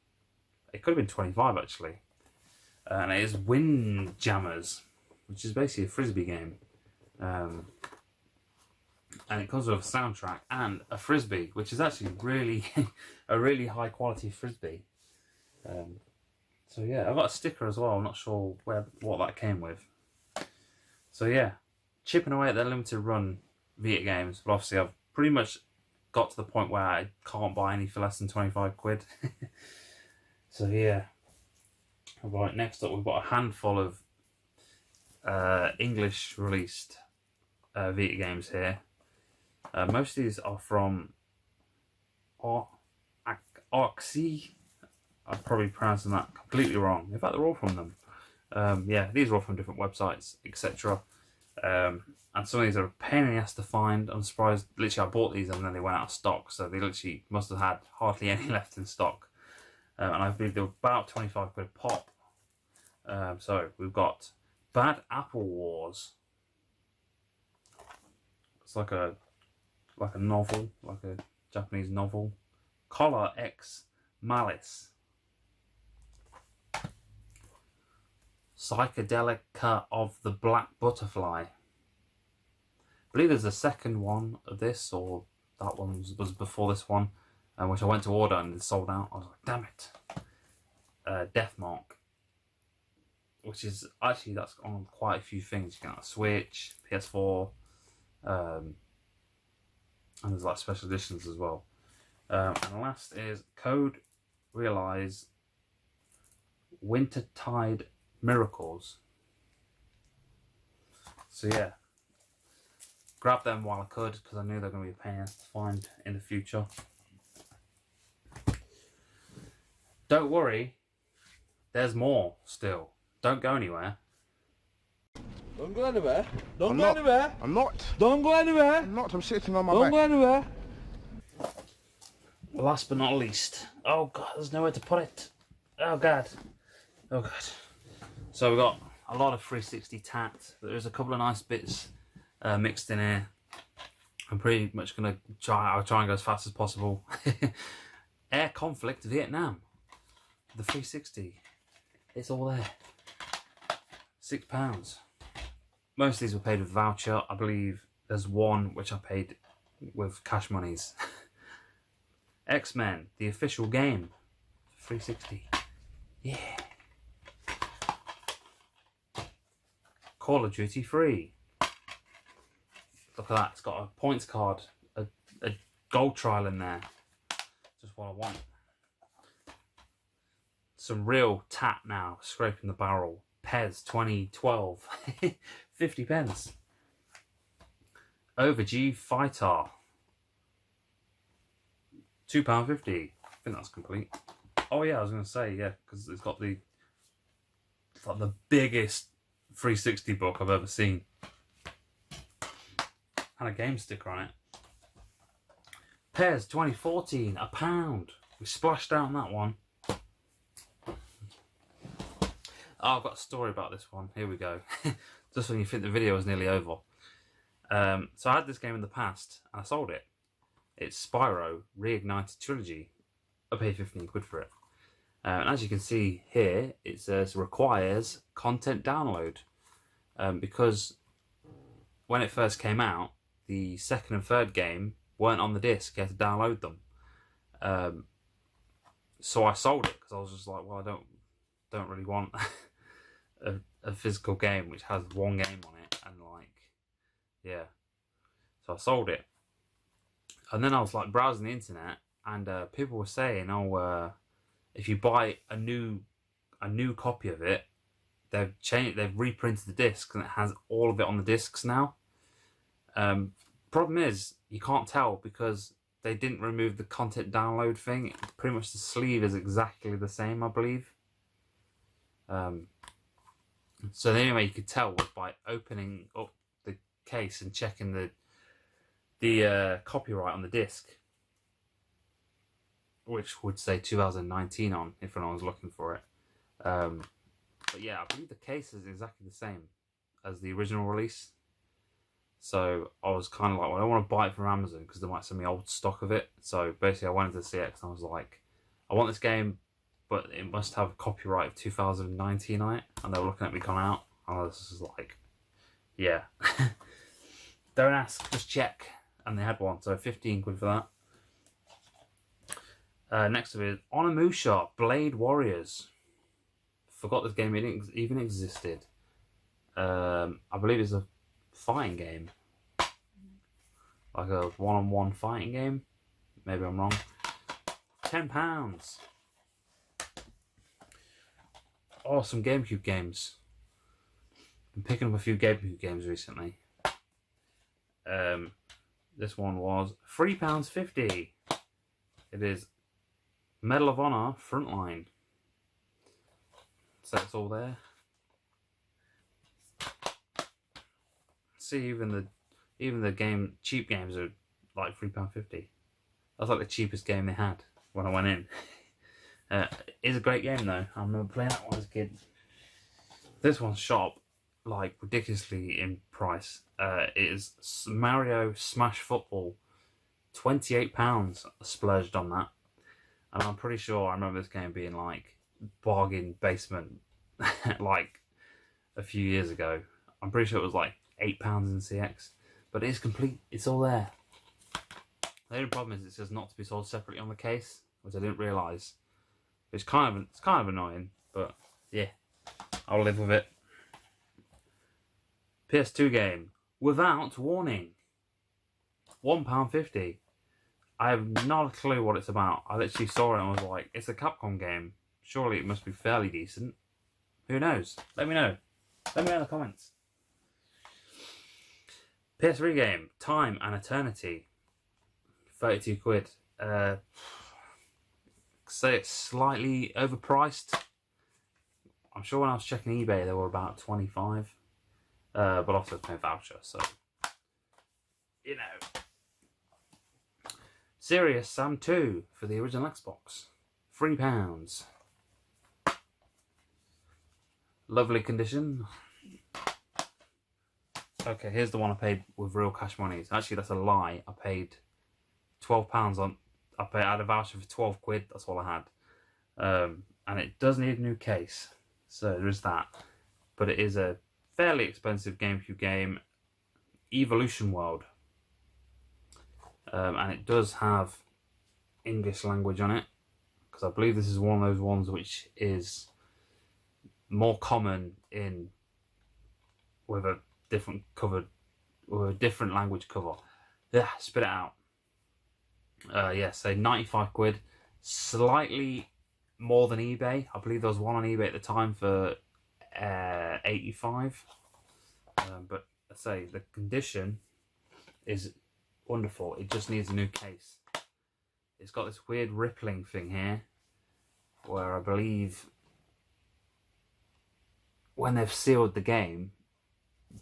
Speaker 1: It could have been 25 actually. And it is Windjammers, which is basically a frisbee game. And it comes with a soundtrack and a frisbee, which is actually really a really high quality frisbee. So yeah, I've got a sticker as well. I'm not sure what that came with. So yeah, chipping away at their limited run Vita games, but obviously I've pretty much got to the point where I can't buy any for less than 25 quid. So yeah. Right, next up we've got a handful of English released Vita games here. Most of these are from Arxi. I'm probably pronouncing that completely wrong. In fact, they're all from them. Yeah, these are all from different websites, etc. And some of these are a pain in the ass to find. I'm surprised. Literally, I bought these and then they went out of stock, so they literally must have had hardly any left in stock. And I believe they were about 25 quid pop. So we've got Bad Apple Wars. It's like a novel, like a Japanese novel. Collar X Malice. Psychedelica of the Black Butterfly. I believe there's a second one of this, or that one was before this one, which I went to order and it sold out. I was like, damn it. Deathmark, which is actually, that's on quite a few things. You can get a Switch, PS4, and there's like special editions as well. And last is Code Realize Wintertide Miracles. So yeah, grab them while I could because I knew they're going to be a pain to find in the future. don't worry, there's more still. Don't go anywhere.
Speaker 2: Don't go anywhere. Don't
Speaker 3: I'm
Speaker 2: go
Speaker 3: not.
Speaker 2: anywhere.
Speaker 3: I'm not.
Speaker 2: Don't go anywhere.
Speaker 3: I'm not. I'm sitting on my
Speaker 2: Don't
Speaker 3: back.
Speaker 2: go anywhere.
Speaker 1: Last but not least. Oh god, there's nowhere to put it. Oh god. Oh god. So we've got a lot of 360 tat. There's a couple of nice bits mixed in here. I'm pretty much gonna I'll try and go as fast as possible. Air Conflict Vietnam. The 360. It's all there. £6. Most of these were paid with voucher. I believe there's one which I paid with cash monies. X-Men, the official game. 360. Yeah. Call of Duty 3. Look at that. It's got a points card, a gold trial in there. Just what I want. Some real tat now, scraping the barrel. Pez 2012. 50 pence. Overg Fighter. £2.50. I think that's complete. Oh yeah, I was going to say, yeah, because it's got it's like the biggest 360 book I've ever seen. And a game sticker on it. Pez 2014, £1. We splashed out on that one. Oh, I've got a story about this one. Here we go. Just when you think the video is nearly over. So I had this game in the past and I sold it. It's Spyro Reignited Trilogy. I paid 15 quid for it. And as you can see here, it says requires content download. Because when it first came out, the second and third game weren't on the disc. You had to download them. So I sold it because I was just like, well, I don't really want a physical game which has one game on it, and like, yeah. So I sold it, and then I was like browsing the internet, and people were saying, oh, if you buy a new copy of it, they've reprinted the disc and it has all of it on the discs now. Problem is, you can't tell because they didn't remove the content download thing. Pretty much the sleeve is exactly the same, I believe. So the only way you could tell was by opening up the case and checking the copyright on the disc, which would say 2019 on if anyone was looking for it. But yeah, I believe the case is exactly the same as the original release. So I was kind of like, well, I don't want to buy it from Amazon because they might send me old stock of it. So basically I went into CX and I was like, I want this game, but it must have copyright of 2019 on it. And they were looking at me going out. And I was just like, yeah. Don't ask, just check. And they had one, so 15 quid for that. Next to it, Onimusha Blade Warriors. Forgot this game even existed. I believe it's a fighting game. Like a one-on-one fighting game. Maybe I'm wrong. £10. Oh, some GameCube games. Been picking up a few GameCube games recently. This one was £3.50. It is Medal of Honor Frontline. So it's all there. See, even the cheap games are like £3.50. That's like the cheapest game they had when I went in. It's a great game though. I remember playing that one as a kid. This one's shot up like ridiculously in price. It is Mario Smash Football. £28 splurged on that. And I'm pretty sure I remember this game being like bargain basement like a few years ago. I'm pretty sure it was like £8 in CX. But it is complete. It's all there. The only problem is it says not to be sold separately on the case, which I didn't realise. It's kind of annoying, but yeah, I'll live with it. PS2 game, Without Warning. £1.50. I have not a clue what it's about. I literally saw it and was like, it's a Capcom game. Surely it must be fairly decent. Who knows? Let me know. Let me know in the comments. PS3 game, Time and Eternity. 32 quid. say it's slightly overpriced. I'm sure when I was checking eBay they were about 25, but also no voucher, so you know. Serious Sam 2 for the original Xbox, £3. Lovely condition. Okay, here's the one I paid with real cash money. Actually, that's a lie. I paid £12 on. I had a voucher for 12 quid. That's all I had, and it does need a new case, so there is that. But it is a fairly expensive GameCube game, Evolution World, and it does have English language on it, because I believe this is one of those ones which is more common in with a different covered or a different language cover. Yeah, spit it out. Yeah, so 95 quid, slightly more than eBay. I believe there was one on eBay at the time for 85. But I say the condition is wonderful. It just needs a new case. It's got this weird rippling thing here, where I believe when they've sealed the game,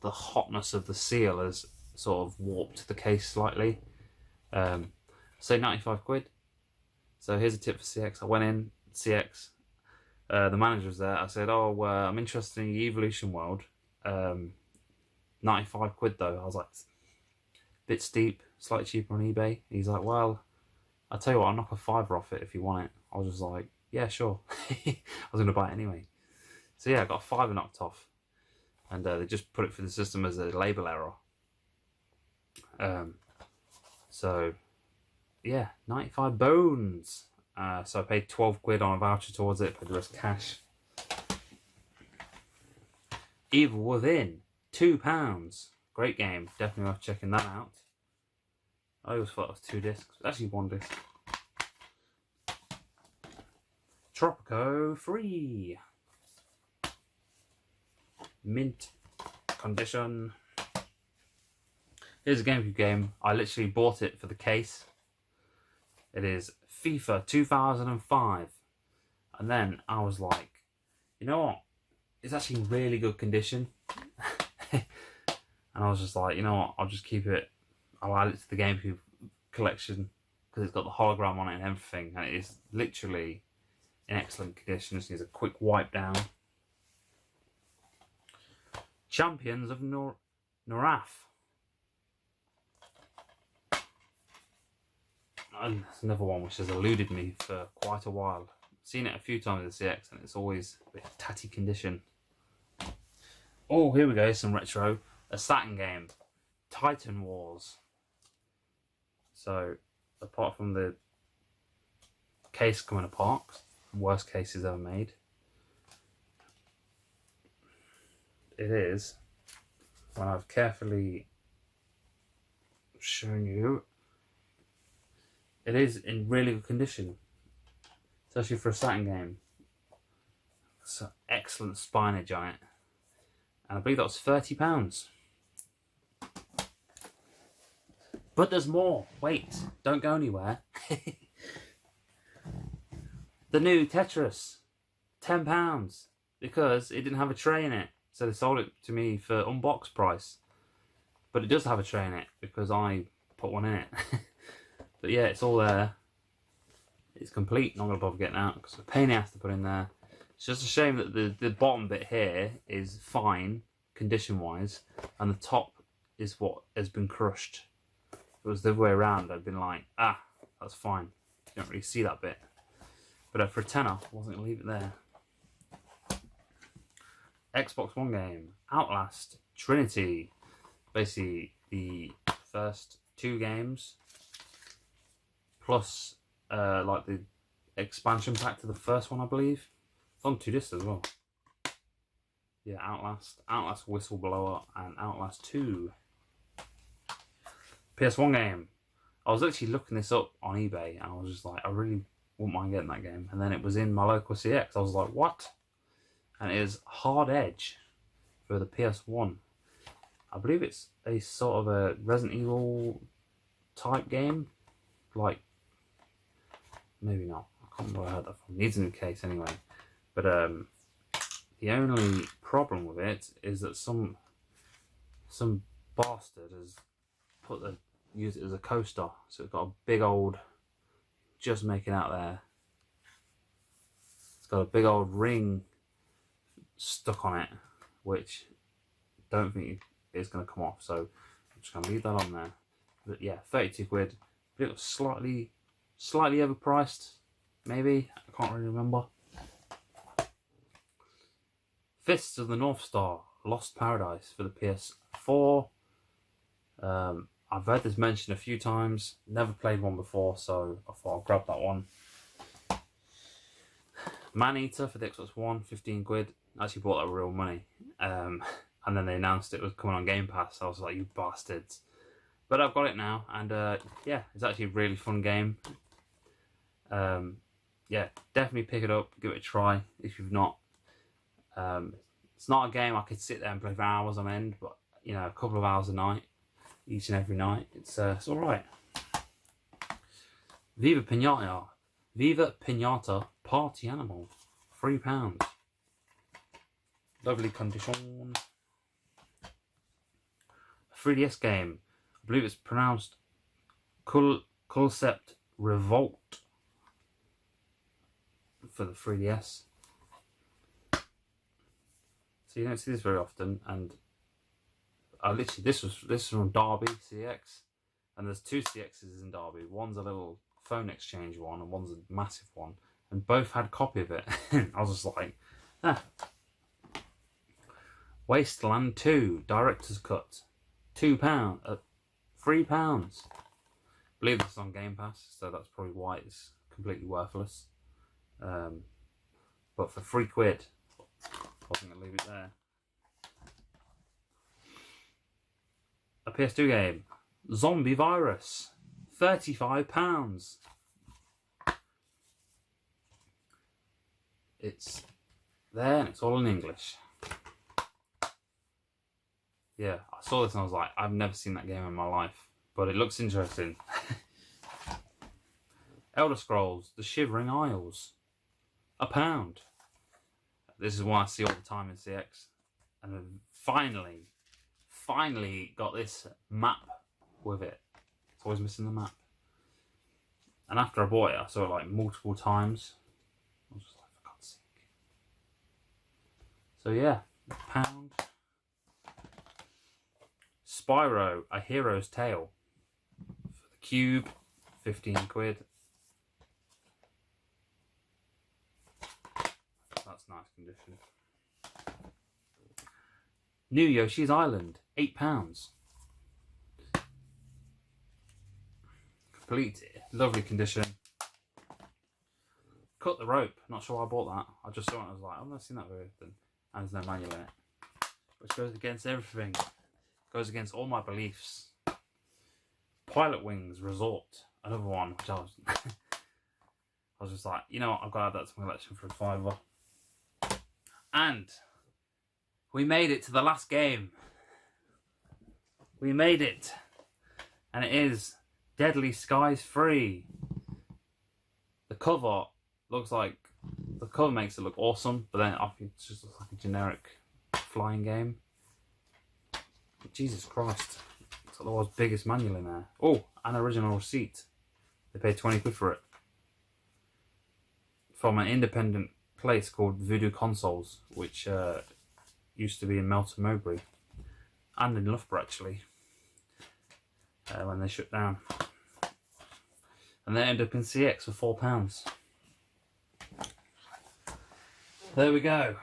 Speaker 1: the hotness of the seal has sort of warped the case slightly. So 95 quid. So here's a tip for CX. I went in, CX, the manager was there. I said, oh, I'm interested in the Evolution World. 95 quid though. I was like, bit steep, slightly cheaper on eBay. He's like, well, I'll tell you what, I'll knock a £5 off it if you want it. I was just like, yeah, sure. I was going to buy it anyway. So yeah, I got a £5 knocked off. And they just put it through the system as a label error. So yeah, 95 bones. So I paid 12 quid on a voucher towards it, paid the rest cash. Evil Within, £2. Great game, definitely worth checking that out. I always thought it was 2 discs, actually 1 disc. Tropico 3. Mint condition. Here's a GameCube game. I literally bought it for the case. It is FIFA 2005. And then I was like, you know what? It's actually in really good condition. And I was just like, you know what? I'll just keep it. I'll add it to the GameCube collection because it's got the hologram on it and everything. And it is literally in excellent condition. Just needs a quick wipe down. Champions of Noraf. And that's another one which has eluded me for quite a while. I've seen it a few times at the CX and it's always a bit tatty condition. Oh, here we go, some retro. A Saturn game, Titan Wars. So, apart from the case coming apart, worst cases ever made, it is, when I've carefully shown you, it is in really good condition, especially for a Saturn game. It's an excellent spinage on it, and I believe that was £30. But there's more. Wait, don't go anywhere. The new Tetris, £10, because it didn't have a tray in it. So they sold it to me for unboxed price. But it does have a tray in it because I put one in it. But yeah, it's all there. It's complete. Not going to bother getting out because it's a pain in the ass to put in there. It's just a shame that the bottom bit here is fine, condition-wise, and the top is what has been crushed. If it was the other way around, I'd been like, ah, that's fine. You don't really see that bit. But for a tenner, I wasn't going to leave it there. Xbox One game, Outlast, Trinity. Basically, the first 2 games, plus like the expansion pack to the first one, I believe. It's on 2 discs as well. Yeah, Outlast, Outlast Whistleblower, and Outlast 2. PS1 game. I was actually looking this up on eBay, and I was just like, I really wouldn't mind getting that game. And then it was in my local CX. I was like, what? And it is Hard Edge for the PS1. I believe it's a sort of a Resident Evil type game. Like, maybe not. I can't remember where I heard that from. Needs a new case anyway. But the only problem with it is that some bastard has used it as a coaster, so it's got a big old, just making out there. It's got a big old ring stuck on it, which I don't think is going to come off. So I'm just going to leave that on there. But yeah, 32 quid. But it was slightly overpriced, maybe. I can't really remember. Fists of the North Star, Lost Paradise for the PS4. I've heard this mentioned a few times. Never played one before, so I thought I'll grab that one. Maneater for the Xbox One, 15 quid. I actually bought that with real money. And then they announced it was coming on Game Pass. I was like, you bastards. But I've got it now, and yeah, it's actually a really fun game. Yeah, definitely pick it up, give it a try if you've not. It's not a game I could sit there and play for hours on end, but you know, a couple of hours a night, each and every night, it's all right. Viva Pinata Party Animal, £3. Lovely condition. A 3DS game. I believe it's pronounced Concept Revolt for the 3DS. So you don't see this very often, and I literally this was from Derby CX, and there's two CXs in Derby. One's a little phone exchange one, and one's a massive one, and both had a copy of it. I was just like, ah. Wasteland 2 Director's Cut, £2, £3. I believe this is on Game Pass, so that's probably why it's completely worthless. But for £3, I think I'll leave it there. A PS2 game, Zombie Virus, £35. It's there and it's all in English. Yeah, I saw this and I was like, I've never seen that game in my life, but it looks interesting. Elder Scrolls, The Shivering Isles, £1. This is one I see all the time in CX. And then finally got this map with it. It's always missing the map. And after I bought it, I saw it like multiple times. I was just like, for God's sake. So yeah, £1. Spyro, A Hero's Tale. For the Cube, 15 quid. That's nice condition. New Yoshi's Island, £8. Complete, lovely condition. Cut the Rope, not sure why I bought that. I just saw it and I was like, I've never seen that very often. And there's no manual in it. Which goes against everything. Goes against all my beliefs. Pilot Wings Resort, another one, which I was just like, you know what, I've got to add that to my collection for a £5. And we made it to the last game. We made it. And it is Deadly Skies 3. The cover looks like, the cover makes it look awesome, but then it just looks like a generic flying game. Jesus Christ. It's got the world's biggest manual in there. Oh, an original receipt. They paid 20 quid for it. From an independent place called Voodoo Consoles, which used to be in Melton Mowbray. And in Loughborough, actually. When they shut down. And they ended up in CX for £4. There we go.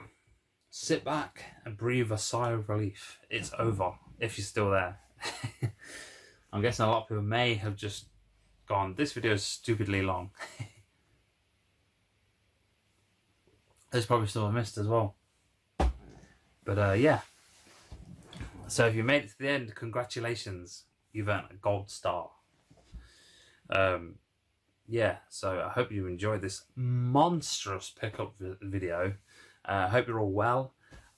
Speaker 1: Sit back and breathe a sigh of relief. It's over, if you're still there. I'm guessing a lot of people may have just gone, this video is stupidly long. There's probably still a missed as well. But yeah. So if you made it to the end, congratulations. You've earned a gold star. Yeah, so I hope you enjoyed this monstrous pickup video. I hope you're all well,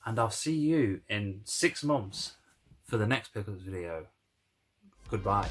Speaker 1: and I'll see you in 6 months for the next pickup video. Goodbye.